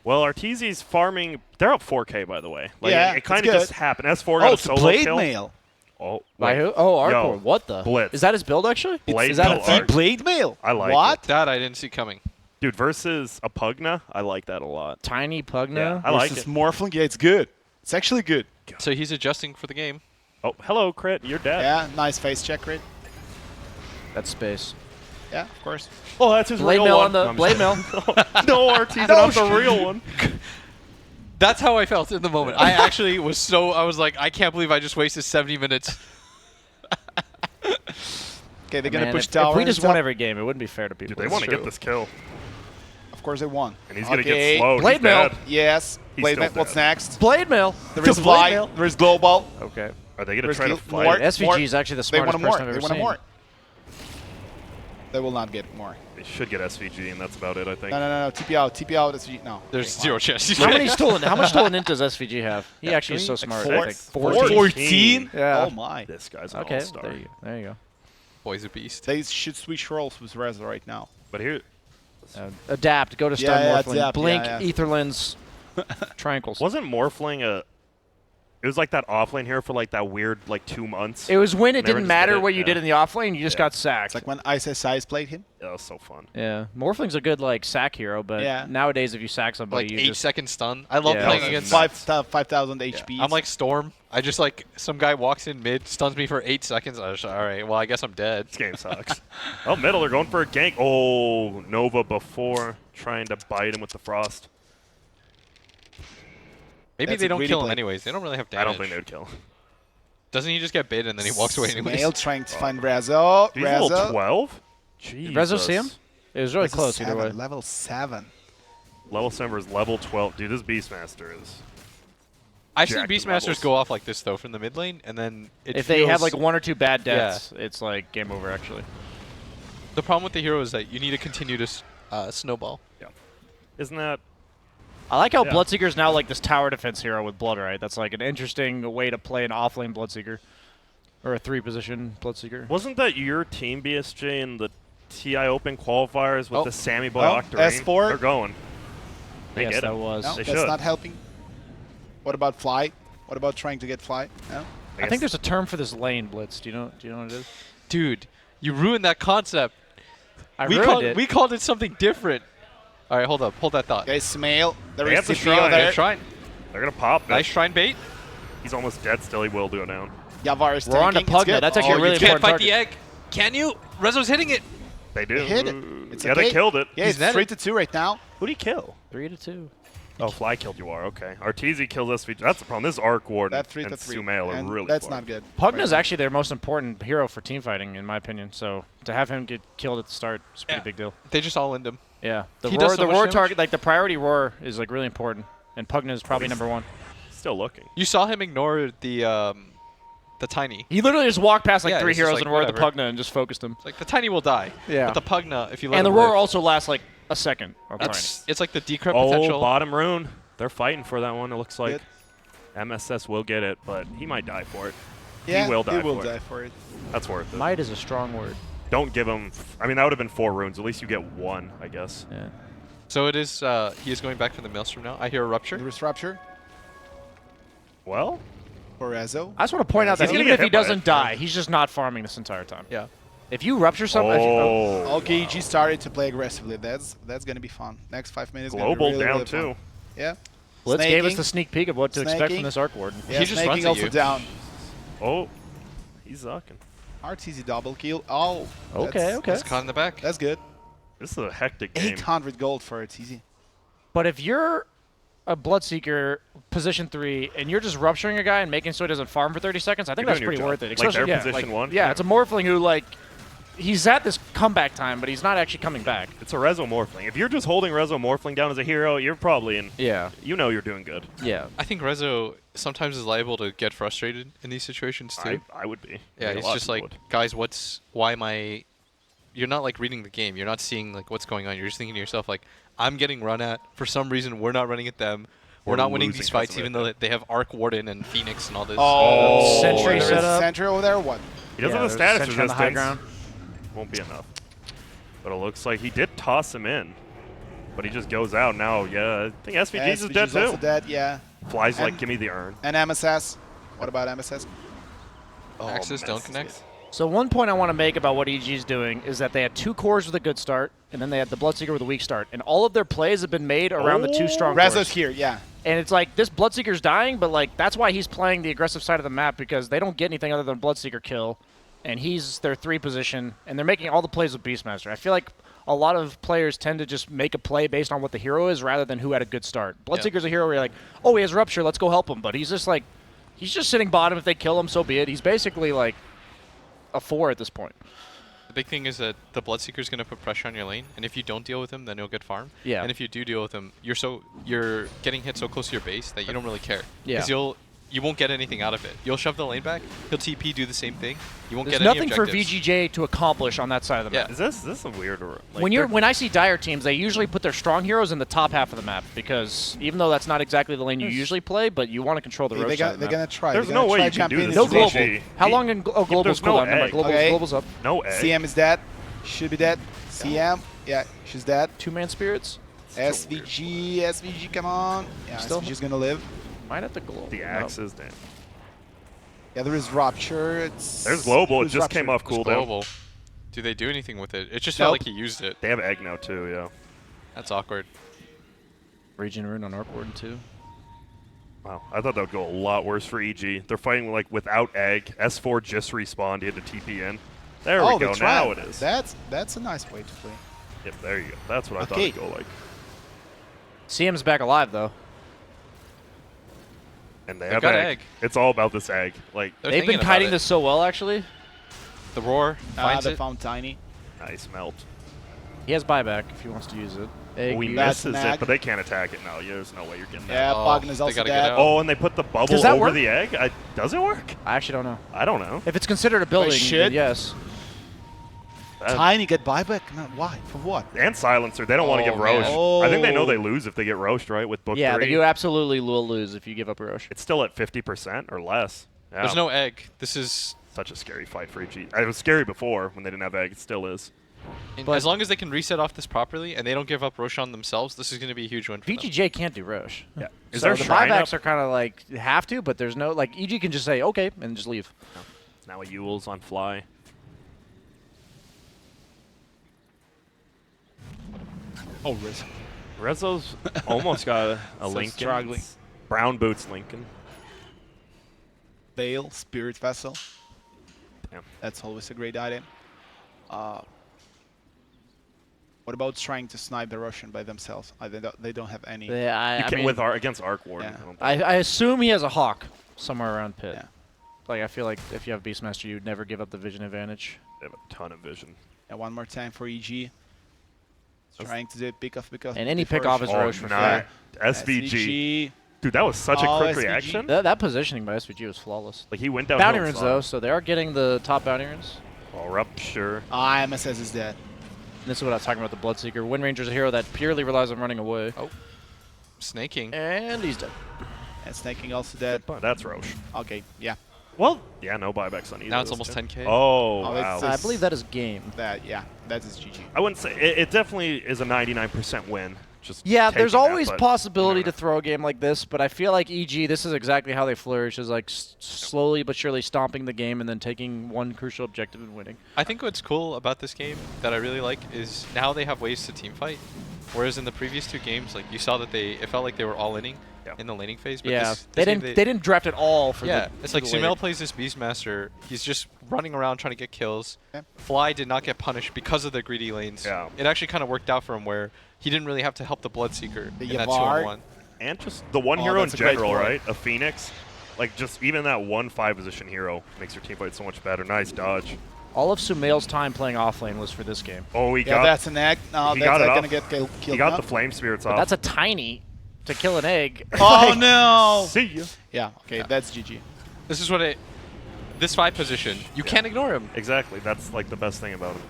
Well, Arteezy's farming. They're up 4K, by the way. Like, Yeah, it kind it's of good. just happened. S4 got Oh, a it's a solo blade kill. mail. Oh, By wait. who? Oh, Arc Yo, Warden. What the? Blitz. Is that his build, actually? Blade Is that a build thing? art. Blade mail. I like what? That I didn't see coming. Dude, versus a Pugna, I like that a lot. Tiny Pugna? Yeah, I like Versus it. Morphling. Yeah, it's good. It's actually good. So he's adjusting for the game. Oh, hello, Crit. You're dead. Yeah, nice face check rate. That's space. Yeah, of course. Oh, that's his Blade real mail one. on the No, I'm blade just- mail. No, Arteezy, not the real one. That's how I felt in the moment. I actually was so. I was like, I can't believe I just wasted 70 minutes. Okay, they're gonna Man, push if tower. we just and won stuff. every game, it wouldn't be fair to people. Dude, they want to true. get this kill. Of course they won. And he's going to Okay. get slowed. Blade He's mail. dead. Yes. He's Blade still mail. What's dead. next? Blade mail. There is Blade fly. mail. There is global. Okay. Are they going to There's try to guild- fight? more. SVG is actually the They want smartest more. person I've They ever want seen. more. They will not get more. They should get SVG, and that's about it, I think. No. TP out. TP out. SVG. No. There's Okay, zero wow. chance. How much stolen int does SVG have? He actually is so smart. I think. 14. 14? Yeah. Oh my. This guy's an Okay, all-star. there you go. Boy's a beast. They should switch roles with Reza right now. But here, Adapt. Go to Yeah, Stun yeah, Morphling. adapt, Blink. yeah. Etherlens. Triangles. wasn't Morphling a... It was like that offlane here for like that weird 2 months. It was when it Never didn't just matter did it, what you yeah. did in the offlane. You just Yeah. got sacked. It's like when ISSI's played him. That was so fun. Yeah, Morphling's a good sack hero, but Yeah. nowadays if you sack somebody, Like you 8-second stun. I love Yeah. playing That was against. 5,000 HP. I'm like Storm. I just like some guy walks in mid, stuns me for 8 seconds. I was all right. Well, I guess I'm dead. This game sucks. Oh, middle, they're going for a gank. Oh, Nova before trying to bite him with the frost. Maybe That's they a don't greedy kill him play. anyways. They don't really have I damage. don't think they would kill him. Doesn't he just get bait and then he walks away anyways? Snail trying to find Rezo. He's level Rezo. 12? Did Rezo see him? It was really Rezo close either way. 7, level 7. Level 7 is level 12. Dude, this Beastmaster is... I've seen jacked in Beastmasters levels. go off like this though from the mid lane, and then If they have like 1 or 2 bad Yeah. deaths, it's like game over actually. the problem with the hero is that you need to continue to snowball. Isn't that... I like how Yeah. Bloodseeker's now like this tower defense hero with Blood, right? That's like an interesting way to play an offlane Bloodseeker. Or a 3-position Bloodseeker. Wasn't that your team, BSJ, in the TI Open qualifiers with Oh. the Sammy Boy Oh, Octarine? S4. They're going. They Yes, get that him. was. No, They that's should. not helping. What about Fly? What about trying to get Fly? No? I think there's a term for this lane, Blitz. Do you know what it is? Dude, you ruined that concept. I we ruined called it. we called it something different. All right, hold up, hold that thought. Okay, Smail. There They is have the TP shrine. over there. Shrine, They're going to pop this. nice shrine bait. He's almost dead still. He will do it down. Yavar is We're on to tanking. It's Pugna. good. That's actually a you really You can't can't important fight the egg. Can you? Rezo's hitting it. They do. hit it. It's yeah, okay. they killed it. Yeah, He's it's netted. 3-2 right now. Who'd he kill? 3-2. Oh, Fly killed you are. Okay. Arteezy killed SVG. That's the problem. This Arc Warden That 3-3. and Sumail are And really that's far. not good. Pugna is actually their most important hero for team fighting, in my opinion. So to have him get killed at the start is a pretty Yeah. big deal. They just all end him. Yeah, He does so the much roar damage. target, like the priority roar, is like really important, and Pugna is probably he's- number 1. Still looking. You saw him ignore the tiny. He literally just walked past like Yeah, 3 he's just heroes like, and roared the whatever. Pugna and just focused him. It's like the tiny will die. Yeah. But the Pugna, if you let And the him roar live, also lasts like a second. it's like the decrypt Oh, potential. bottom rune. They're fighting for that one, it looks like. Good. MSS will get it, but he might die for it. Yeah, he will die for it. That's worth it. Might is a strong word. Don't give him... I mean, that would have been 4 runes. At least you get 1, I guess. Yeah. So it is. He is going back for the Maelstrom now. I hear a rupture. There is Rupture Well, for Rezo. I just want to point out He's that gonna even get if he hit by it. doesn't die, he's just not farming this entire time. Yeah. If you rupture something, oh, Okay, EG started to play aggressively. That's gonna be fun. Next 5 minutes. gonna be Global really, down, really too. fun. Yeah. Blitz gave us Snaking. the sneak peek of what to expect Snaking. from this Arc Warden. Yeah, He just runs Snaking at also you. down. Oh, he's zucking. Arteezy double kill. Oh. Okay, that's- okay. He's caught in the back. That's good. This is a hectic game. 800 gold for Arteezy. But if you're a Bloodseeker, position 3, and you're just rupturing a guy and making so he doesn't farm for 30 seconds, I think You're that's doing pretty your worth job. it. Like their Especially, yeah, position 1? Yeah, it's a Morphling who, like, he's at this comeback time, but he's not actually coming back. It's a Rezo Morphling. If you're just holding Rezo Morphling down as a hero, you're probably in... Yeah. You know you're doing good. Yeah. I think Rezo sometimes is liable to get frustrated in these situations too. I would be. Yeah, I think a it's lot of just people like, would. guys, why am I? You're not like reading the game. You're not seeing like what's going on. You're just thinking to yourself like, I'm getting run at. For some reason, we're not running at them. We're We're not winning losing these 'cause fights, of even it. though they have Arc Warden and Phoenix and all this. Oh, Sentry There is setup. Sentry over there. What? He doesn't Yeah, have a there's status Sentry on the high resistance. ground. Won't be enough. But it looks like he did toss him in. But he just goes out now. Yeah, I think SVG's is dead also too. dead, yeah. Flies like, And- give me the urn. And MSS. What about MSS? Axes don't Messi. connect. So one point I want to make about what EG's doing is that they had 2 cores with a good start, and then they had the Bloodseeker with a weak start. And all of their plays have been made around the 2 strong Rezo's cores. here, yeah. And it's like, this Bloodseeker's dying, but like that's why he's playing the aggressive side of the map, because they don't get anything other than Bloodseeker kill. And he's their 3 position, and they're making all the plays with Beastmaster. I feel like a lot of players tend to just make a play based on what the hero is rather than who had a good start. Bloodseeker's a hero where you're like, oh, he has Rupture, let's go help him. But he's just like, he's just sitting bottom. If they kill him, so be it. He's basically like a 4 at this point. The big thing is that the Bloodseeker's going to put pressure on your lane, and if you don't deal with him, then he'll get farmed. Yeah. And if you do deal with him, you're getting hit so close to your base that you don't really care. Yeah. Because you won't get anything out of it. You'll shove the lane back. He'll TP, do the same thing. You won't There's get any nothing for objectives. VGJ to accomplish on that side of the Yeah. map. Is this a weird... Like, When I see dire teams, they usually put their strong heroes in the top half of the map, because even though that's not exactly the lane you usually play, but you want to control the road side of the They're map. gonna try. There's They're no gonna way try you can do campaigning this No with global. VG. How long in Global's there's no cooldown? Number, egg. Okay. Global's up. No egg. CM is dead. Should be dead. CM, yeah, she's dead. 2-man spirits. SVG, come on. Yeah, Still- SVG's gonna live. Might have to global. The axes, damn. Yeah, there is Rupture. There's global. It There's just came Rupture. off It's cooldown. global. Do they do anything with it? It just felt Nope. like he used it. They have egg now too, yeah. That's awkward. Regen Rune on Arc Warden too. Wow, I thought that would go a lot worse for EG. They're fighting like without egg. S4 just respawned. He had to TP in. There Oh, we go. that's Now right. it is. That's a nice way to play. Yep, there you go. That's what I thought Okay. it'd go like. CM's back alive though. And they They've have got egg. egg. It's all about this egg. Like, They're They've been thinking about kiting it. this so well, actually. The roar finds They it. found Tiny. nice melt. He has buyback if he wants to use it. Egg, We use- That's misses an egg. it, but they can't attack it. No, there's no way you're getting that. Yeah, Oh, Bogdan is they also gotta get dead. out. Oh, and they put the bubble Does that over work? the egg? Does it work? I actually don't know. I don't know. If it's considered a building, shit. then yes. Tiny get buyback? No, why? For what? And Silencer. They don't want to Oh, give Roche. man. I think they know Oh. they lose if they get Roche, right? With Book Yeah, 3. you absolutely will lose if you give up Roche. It's still at 50% or less. Yeah. There's no egg. This is Such a scary fight for EG. It was scary before when they didn't have egg. It still is. But- as long as they can reset off this properly and they don't give up Roshan themselves, this is going to be a huge win for them. VGJ can't do Roche. Yeah. Is So there the Shrine buybacks up? are kind of like have to, but there's no like EG can just say okay and just leave. Now a Yule's on fly. Oh, Riz. Rezzo's almost got a So Lincoln. struggling. Brown boots Lincoln. Veil, Spirit Vessel. Damn. That's always a great item. What about trying to snipe the Russian by themselves? They don't have any. Yeah, You I can, mean, with against Arc Warden. Yeah. I don't think- I assume he has a hawk somewhere around pit. Yeah. Like I feel like if you have Beastmaster, you'd never give up the vision advantage. They have a ton of vision. And one more time for EG. Trying to do it pick off. And any before pick off is Oh, Roche for nice. free. SVG. Dude, that was such a Oh, quick SVG. reaction. That positioning by SVG was flawless. Like he went down. Bounty runes though, so they are getting the top bounty runes. Oh, Rupture. MSS is dead. And this is what I was talking about, the Bloodseeker. Wind Ranger's a hero that purely relies on running away. Oh. Snaking. And he's dead. And Snaking also dead. But that's Roche. Okay, yeah. Well, yeah, no buybacks on either. Now of it's those almost two. 10K. Oh, Oh, wow. it's I believe that is game. That is GG. I wouldn't say it definitely is a 99% win. Just Yeah, there's taking that, always but possibility you know. to throw a game like this, but I feel like EG, this is exactly how they flourish, is like slowly but surely stomping the game and then taking one crucial objective and winning. I think what's cool about this game that I really like is now they have ways to team fight. Whereas in the previous two games, like you saw that it felt like they were all inning in the laning phase. But Yeah, this they game didn't draft at all for yeah, the it's like the later. Sumail plays this Beastmaster. He's just running around trying to get kills. Yeah. Fly did not get punished because of the greedy lanes. Yeah. It actually kind of worked out for him where he didn't really have to help the Bloodseeker The in that Yavar. 2-on-1. And just the one Oh, hero in that's a great general, board. right? A Phoenix. Like, just even that 1-5 position hero makes your team fight so much better. Nice dodge. All of Sumail's time playing offlane was for this game. Oh, he Yeah, got that's an egg. No, he that's got it not off. gonna get killed. he got now. the Flame Spirits But off. that's a tiny to kill an egg. Oh no! See ya. Yeah, okay, that's GG. This is what this 5 position, you can't ignore him. Exactly. That's like the best thing about him.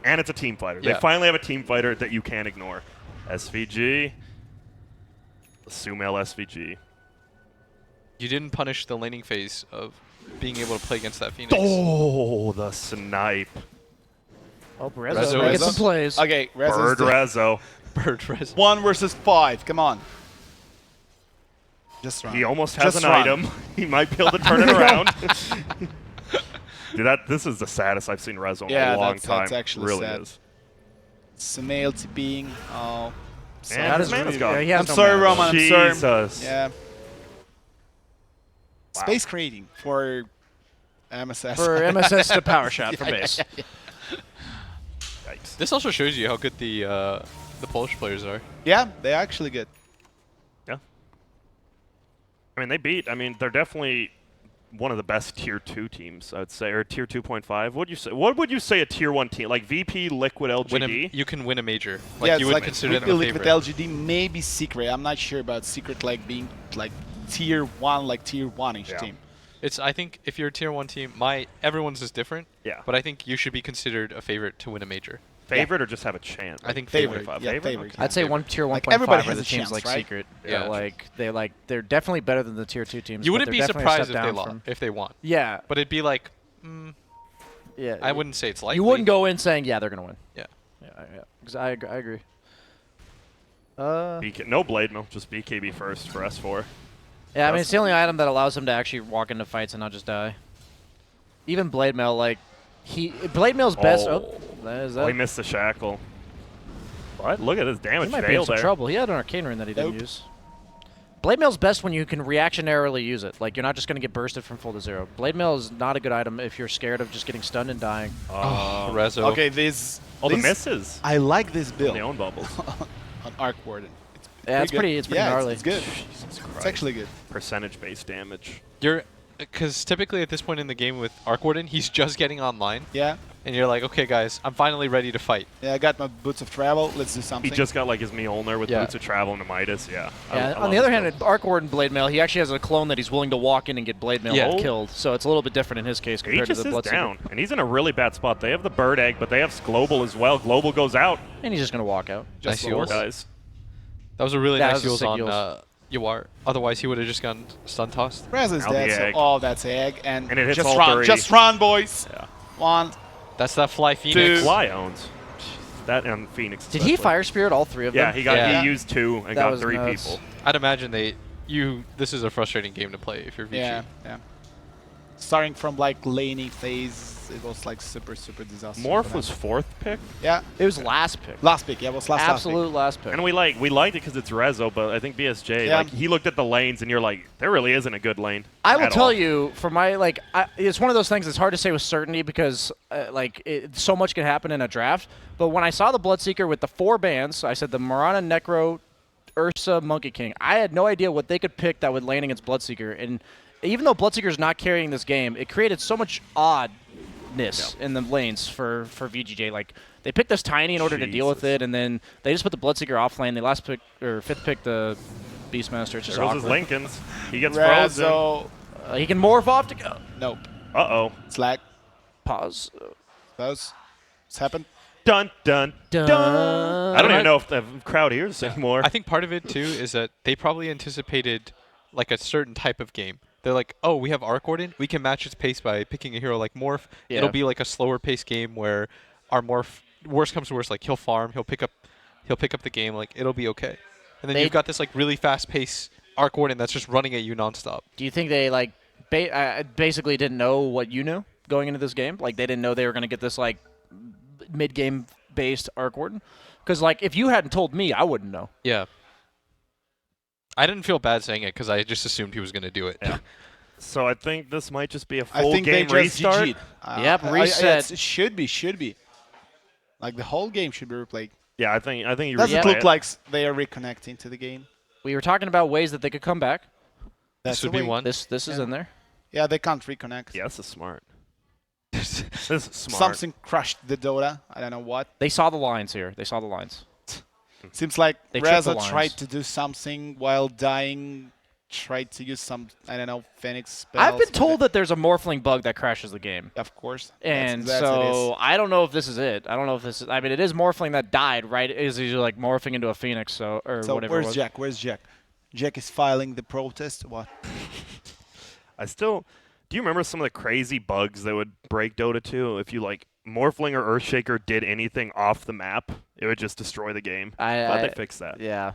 And it's a team fighter. They Yeah. finally have a team fighter that you can't ignore. SVG. Sumail SVG. You didn't punish the laning phase of being able to play against that Phoenix. Oh, the snipe. Oh, Rezo Rezo gets is- some plays. Okay, Rez Bird is dead. Rezo. Bird res. 1 versus 5. Come on. Just run. He almost has Just an run. item. He might be able to turn it around. Dude, this is the saddest I've seen Rezo in Yeah, a long that's time. actually really sad. is. Sumail TPing. Oh. sorry. And That his is mana's really- gone. yeah, he has I'm no sorry, mana. Roman. I'm sorry. Jesus. Yeah. Wow. Space creating for MSS. For MSS to power shot from base. Yikes. This also shows you how good the Polish players are. Yeah, they're actually good. Yeah. I mean, they're definitely one of the best tier 2 teams, I'd say, or tier 2.5. What would you say a tier 1 team, like VP, Liquid, LGD? You can win a major. Yeah, you it's would like consider them a a Liquid favorite. LGD, maybe Secret. I'm not sure about Secret like being like tier 1, like tier 1-ish Yeah. team. I think if you're a tier 1 team, everyone's is different. Yeah. But I think you should be considered a favorite to win a major. Favorite or just have a chance? I think Favorite. favorite. Yeah, favorite. Okay. I'd say Favorite. tier 1.5 Like, everybody are has the a teams chance, like right? Secret. Yeah. They're definitely better than the tier 2 teams. You but wouldn't they're be definitely a surprised step if they down lost, from- if they won. Yeah, But it'd be like, yeah. I wouldn't say it's likely. You wouldn't go in saying, yeah, they're gonna win. Yeah. Yeah. 'Cause I agree. No Blade Mill, just BKB first for S4. Yeah, I mean, it's the only item that allows him to actually walk into fights and not just die. Even Blade Mail, like, Blade Mail's best. Oh, that is Oh, he that. missed the shackle. What? Look at his He damage might be in veil some there. trouble. He had an arcane rune that he didn't Nope. use. Blade Mail's best when you can reactionarily use it. Like, you're not just going to get bursted from full to 0. Blade Mail is not a good item if you're scared of just getting stunned and dying. Rezo. Okay, this. Oh, the this- misses. I like this On build the own bubbles. on Arc Warden. Yeah, it's pretty yeah, gnarly. It's good. Jesus Christ. It's actually good. percentage-based damage. Because typically at this point in the game with Arc Warden, he's just getting online. Yeah. And you're like, okay, guys, I'm finally ready to fight. Yeah, I got my Boots of Travel. Let's do something. He just got like his Mjolnir with Boots of Travel and a Midas. Yeah. Yeah. I On love the other his hand, build. Arc Warden Blade Mail, he actually has a clone that he's willing to walk in and get Blade Mail Yeah. killed. So it's a little bit different in his case compared to Aegis the is Bloodseeker. down, and he's in a really bad spot. They have the Bird Egg, but they have Global as well. Global goes out. And he's just going to walk out. Nice Four heals. dies. That was a really That nice was a heals sick on heals. Yawar. Otherwise, he would have just gotten stun tossed. Rez is Now the dead, so egg. oh, that's egg. And And it hits just all run. three. Just run, boys. Yeah. 1. That's that Fly Phoenix. Fly owns. That and Phoenix. Did he especially. Fire Spirit all 3 of them? Yeah, he got. Yeah. He used 2 and That got was 3 nuts. people. I'd imagine this is a frustrating game to play if you're VG. Yeah, yeah. Starting from like laning phase, it was like super disastrous. Morph for them. was 4th pick, Yeah. It was last pick. Last pick. Yeah, it was last Absolute last pick. and we liked it because it's Rezo. But I think BSJ, Yeah. like he looked at the lanes, and you're like, there really isn't a good lane. I will at tell all. you, for my it's one of those things that's hard to say with certainty because so much can happen in a draft. But when I saw the Bloodseeker with the 4 bans, I said the Mirana, Necro, Ursa, Monkey King. I had no idea what they could pick that would lane against Bloodseeker. And even though Bloodseeker's not carrying this game, it created so much oddness in the lanes for VGJ. Like they picked this Tiny in order to deal with Jesus. it, and then they just put the Bloodseeker off lane. They last pick or 5th pick the Beastmaster. It's just There goes his awkward. Lincolns. He gets frozen. Rezo. He can morph off to go. Nope. Uh-oh. Slack. Pause. Those. What's happened? Dun, dun, Dun. dun. I don't even know if the crowd hears anymore. I think part of it too is that they probably anticipated like a certain type of game. They're like, oh, we have Arc Warden. We can match its pace by picking a hero like Morph. Yeah. It'll be like a slower pace game where our Morph, worst comes to worst, like he'll farm, he'll pick up the game. Like it'll be okay. And then They- you've got this like really fast pace Arc Warden that's just running at you nonstop. Do you think they basically didn't know what you knew going into this game? Like they didn't know they were going to get this like mid-game based Arc Warden? Because like if you hadn't told me, I wouldn't know. Yeah. I didn't feel bad saying it because I just assumed he was going to do it. Yeah. So I think this might just be a I full think game they just restart. GG'd. Yep, reset. It should be. Like the whole game should be replayed. Yeah, I think you Doesn't replay look it. like they are reconnecting to the game. We were talking about ways that they could come back. That's This would the be way. one. This is Yeah. in there. Yeah, they can't reconnect. Yeah, this is smart. This is smart. Something crushed the Dota. I don't know what. They saw the lines here. They saw the lines. Seems like They tripped the Reza lines. tried to do something while dying. Tried to use some, I don't know, Phoenix spells. I've been but told that there's a Morphling bug that crashes the game. Of course. And that's so I don't know if this is it. I don't know if this is. I mean, it is Morphling that died, right? Is he like morphing into a Phoenix? So or So whatever. it where's was. Jack? Where's Jack? Jack is filing the protest. What? Do you remember some of the crazy bugs that would break Dota 2? If you like Morphling or Earthshaker did anything off the map, it would just destroy the game. Glad they fixed that. Yeah,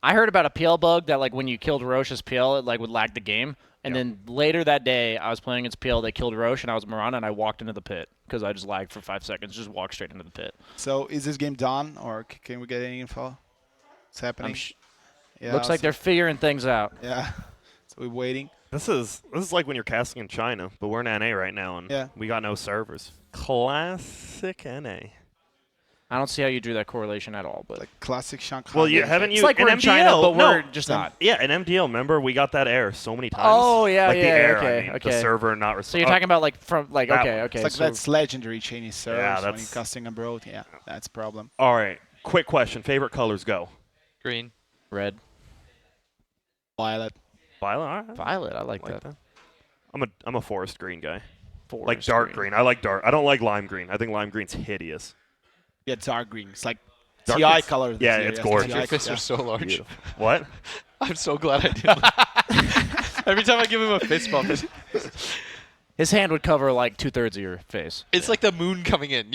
I heard about a PL bug that like when you killed Roche's PL, it like would lag the game. And then later that day, I was playing against PL. They killed Roche, and I was Mirana, and I walked into the pit because I just lagged for 5 seconds. Just walked straight into the pit. So is this game done, or can we get any info? What's happening? Yeah, Looks like they're figuring things out. Yeah. So we're waiting. This is like when you're casting in China, but we're in NA right now, and Yeah. we got no servers. Classic NA. I don't see how you drew that correlation at all, but Like classic Shanghai. Well, you haven't you it's like in we're in MDL? China, but no, we're just not. Yeah, in MDL, remember we got that error so many times. Oh, yeah, like yeah, the error, okay, I mean, okay. the server not So responding. you're talking about like from like That okay, one. okay. It's like so that's legendary Chinese servers when you're that's- casting abroad. Yeah, that's a problem. All right, quick question: favorite colors? Go. Green. red, Violet. Violet. All right. violet. I like Like that. that. I'm a forest green guy. Forest Like dark green. I like dark. I don't like lime green. I think lime green's hideous. Yeah, dark green. It's like Dark TI is- color. yeah, it's gorgeous. Your fists yeah. are so large. What? I'm so glad I did. Every time I give him a fist bump, His hand would cover like 2/3 of your face. it's like the moon coming in.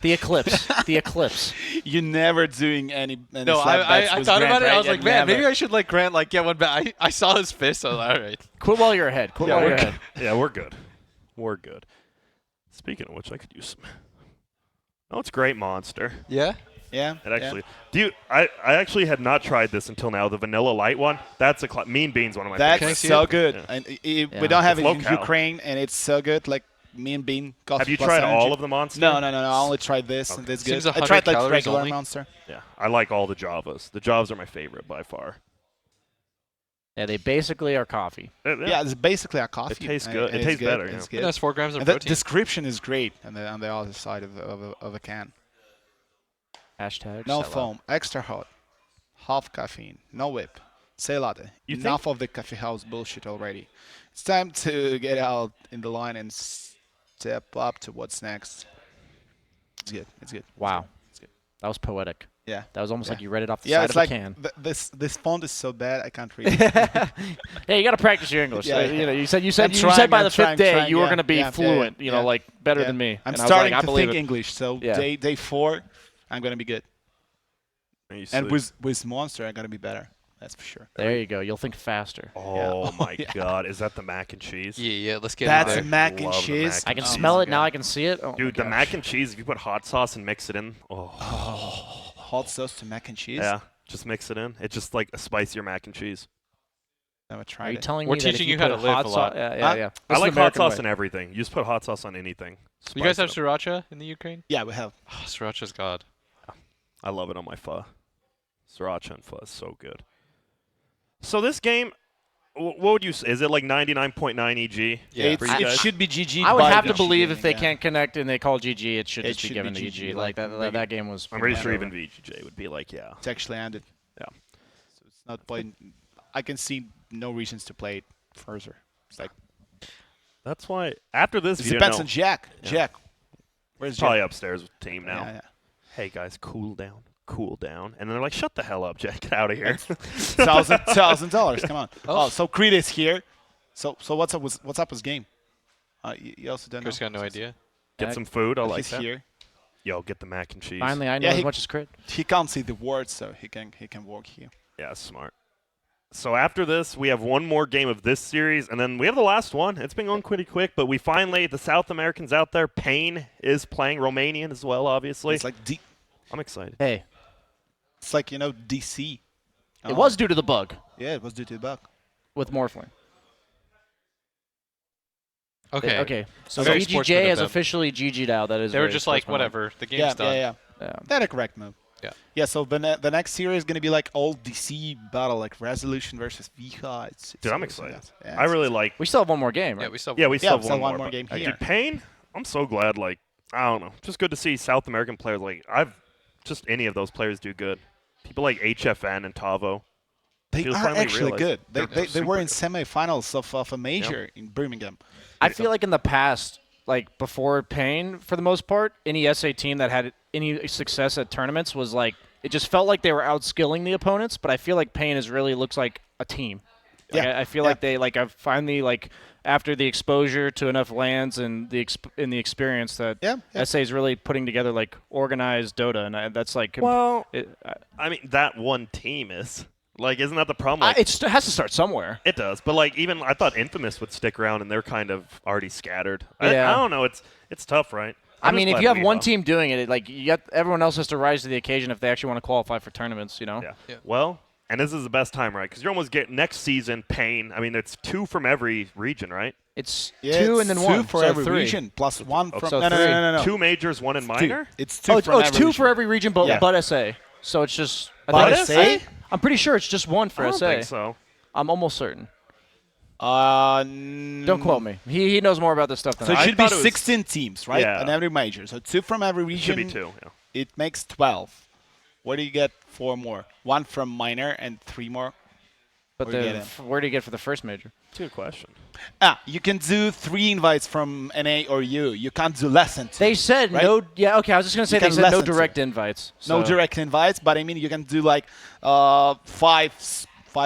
The eclipse. The eclipse. You're never doing any No, slap bets I with thought Grant, about it. I right? was like, Yeah, man, never. maybe I should like Grant like get one back. I saw his fist. I was like, all right. Quit while you're ahead. Quit while you're ahead. Yeah, we're good. We're good. Speaking of which, I could use some. Oh, it's great, Monster. Yeah. Yeah. It actually. Do you? I actually had not tried this until now. The vanilla light one. That's a Mean Beans one of my That's favorites. see so it? good. Yeah. And Yeah. we don't have It's it in low-cal. Ukraine, and it's so good. Like me and Bean. Cost Have you plus tried energy. all of the Monster? No. I only tried this, and Okay. this Seems good. I 100 tried like calories regular only. monster. Yeah, I like all the Javas. The Javas are my favorite by far. Yeah, they basically are coffee. Yeah, it's basically a coffee. It tastes and- good. and It it's tastes good, better, and yeah. it's It good. has 4 grams of And the protein. description is great on the other side of a can. Hashtag No sellout. foam, extra hot, half caffeine, no whip. Say latte. You Enough of the coffee house bullshit already. It's time to get out in the line and step up to what's next. It's good. It's good. Wow. It's good. That was poetic. Yeah. That was almost Yeah. like you read it off the Yeah, side it's of like a can. this font is so bad I can't read it. Hey, you got to practice your English. Yeah, You know, you said I'm you said trying, by I'm the fifth day trying, you were yeah, going to be yeah, fluent. yeah, You know, yeah. like better Yeah. than me. I'm And I was starting like, I to believe think it. English, so Yeah. day 4, I'm gonna be good. You And see- with Monster, I'm gonna be better. That's for sure. There you go. You'll think faster. Oh Yeah. my Yeah. God, is that the mac and cheese? Yeah, let's get That's in I there. mac and love the cheese. mac I and can cheese. smell it my now. God. I can see it. Oh, Dude, my the gosh. mac and cheese, if you put hot sauce and mix it in, Hot sauce to mac and cheese. yeah, just mix it in. It's just like a spicier mac and cheese. Never Are tried you it. telling We're me that if teaching you you how put to live hot a sau- lot. Yeah, Huh? yeah. I This is like the hot American sauce way. in everything. You just put hot sauce on anything. You guys have Spice it sriracha in the Ukraine? Yeah, we have. Oh, sriracha's god. up. I love it on my pho. Sriracha and pho is so good. So this game, what would you say? Is it like 99.9 EG? Yeah, for you it guys? should be GG. I would by have to VGJ believe if they gaming, yeah. can't connect and they call GG, it should It just be should given be to GG, GG. like, That game was. I'm pretty sure over. even VGJ would be like, yeah. It's actually ended. Yeah. So it's not playing. I can see no reasons to play it further. It's like That's why after this, it if you depends didn't on know, Jack. Yeah. Jack, where's probably Jack? upstairs with the team now. Yeah, yeah. Hey guys, cool down. And they're like, shut the hell up, Jack. Get out of here. $1,000. Come on. Oh. Oh, so Creed is here. So what's up with his game? You also don't Chris know. got no idea. Get some food. I like He's that. here. Yo, get the mac and cheese. Finally, I know Yeah, as he- much as Crit. He can't see the words, so he can walk here. Yeah, smart. So after this, we have one more game of this series, and then we have the last one. It's been going pretty quick, but we finally, the South Americans out there, Payne is playing Romanian as well, obviously. It's like I'm excited. Hey, it's like DC. it was due to the bug Yeah, it was due to the bug. with Morphling. Okay. Okay. So Very VGJ sportsman of is them. officially GG'd out. That is. They were very just like, sportsmanlike. whatever, the game's Yeah, done. yeah. Yeah. That's a correct move. Yeah. Yeah, so the next series is going to be like all DC battle, like Resolution versus VGJ. It's Dude, I'm really excited. nice. Yeah, I really like. We still have one more game, right? Yeah, we still. Yeah, we still Yeah, have we still one have one more but, game dude, here. Payne, I'm so glad. Like, I don't know, just good to see South American players. Like, just any of those players do good. People like HFN and Tavo. They Feels are finally actually realized good. they're They were super in good. semifinals of a major in Birmingham. I feel like in the past, like before Payne, for the most part, any SA team that had any success at tournaments was like it just felt like they were outskilling the opponents. But I feel like Payne really looks like a team. Like, Yeah. I feel Yeah. like they like I've finally like after the exposure to enough lands and the experience that Yeah, yeah. SA is really putting together like organized Dota, and that's like Well, it, I mean, that one team is like, isn't that the problem? Like, it has to start somewhere. it does, but like, even I thought Infamous would stick around, and they're kind of already scattered. Yeah. I don't know. It's tough, right? I I'm just mean, if glad you have we, one though. team doing it, like everyone else has to rise to the occasion if they actually want to qualify for tournaments. You know. Yeah. Yeah. Well, and this is the best time, right? Because you're almost getting next season Payne. I mean, it's 2 from every region, right? It's Yeah, 2 and it's then 2 1 for so every 3. region plus 1 from. so no, no, three. no, no, no. 2 majors, 1 in Two. minor. It's 2 Oh, from it's every 2 region. for every region, but Yeah. SA. So it's just. I But think- SA? I'm pretty sure it's just 1 for I don't SA. think so. I'm almost certain. Don't Don't quote me. He knows more about this stuff than So it I. should be thought it was- 16 teams, right? Yeah. On every major. So 2 from every region. Should be 2. Yeah. It makes 12. Where do you get 4 more? 1 from minor and 3 more. But Where'd you get where do you get for the first major? That's a good question. You can do 3 invites from NA or U. You can't do less than 2. They said Right? no. Yeah, okay. I was just gonna say You they can said no lessen to. direct invites. No so- direct invites, but I mean you can do like 5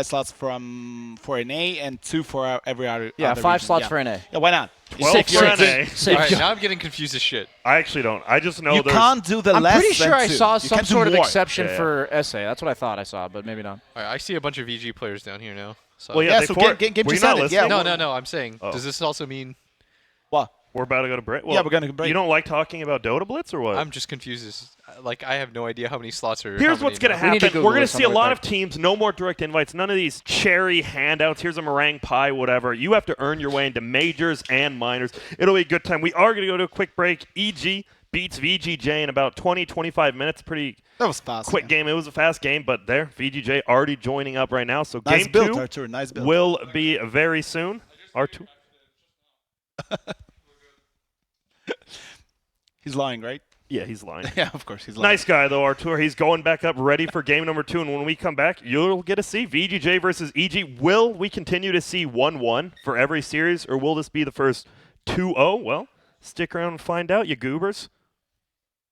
slots for NA and 2 for every other. Yeah, other 5 region. slots Yeah. for NA. Yeah, why not? 12 Six, for six. NA. Six. All right, now I'm getting confused as shit. I actually don't. I just know You there's. can't do the I'm less pretty sure than I 2. saw You some can do sort of more. exception Yeah, yeah. for SA. That's what I thought I saw, but maybe not. All right, I see a bunch of VG players down here now. So. Well, yeah, Yeah, they so for- game were you just not ended, yeah. listening? No. I'm saying, Oh. does this also mean What? We're about to go to break. Well, Yeah, we're gonna break. You don't like talking about Dota Blitz or what? I'm just confused? Like, I have no idea how many slots are. Here's how what's many going to now. We need to happen. Google We're going to this. see a I'm lot right of teams, no more direct invites, none of these cherry handouts. Here's a meringue pie, whatever. You have to earn your way into majors and minors. It'll be a good time. We are going to go to a quick break. EG, beats VGJ in about 20, 25 minutes. Pretty That was fast. quick game. It was a fast game, but there, VGJ already joining up right now. So Nice game build, 2 Artur. Nice build. will be very soon. Artur. He's lying, right? Yeah, he's lying. Yeah, of course he's lying. Nice guy, though, Artur. He's going back up ready for game number 2. And when we come back, you'll get to see VGJ versus EG. Will we continue to see 1-1 for every series, or will this be the first 2-0? Well, stick around and find out, you goobers.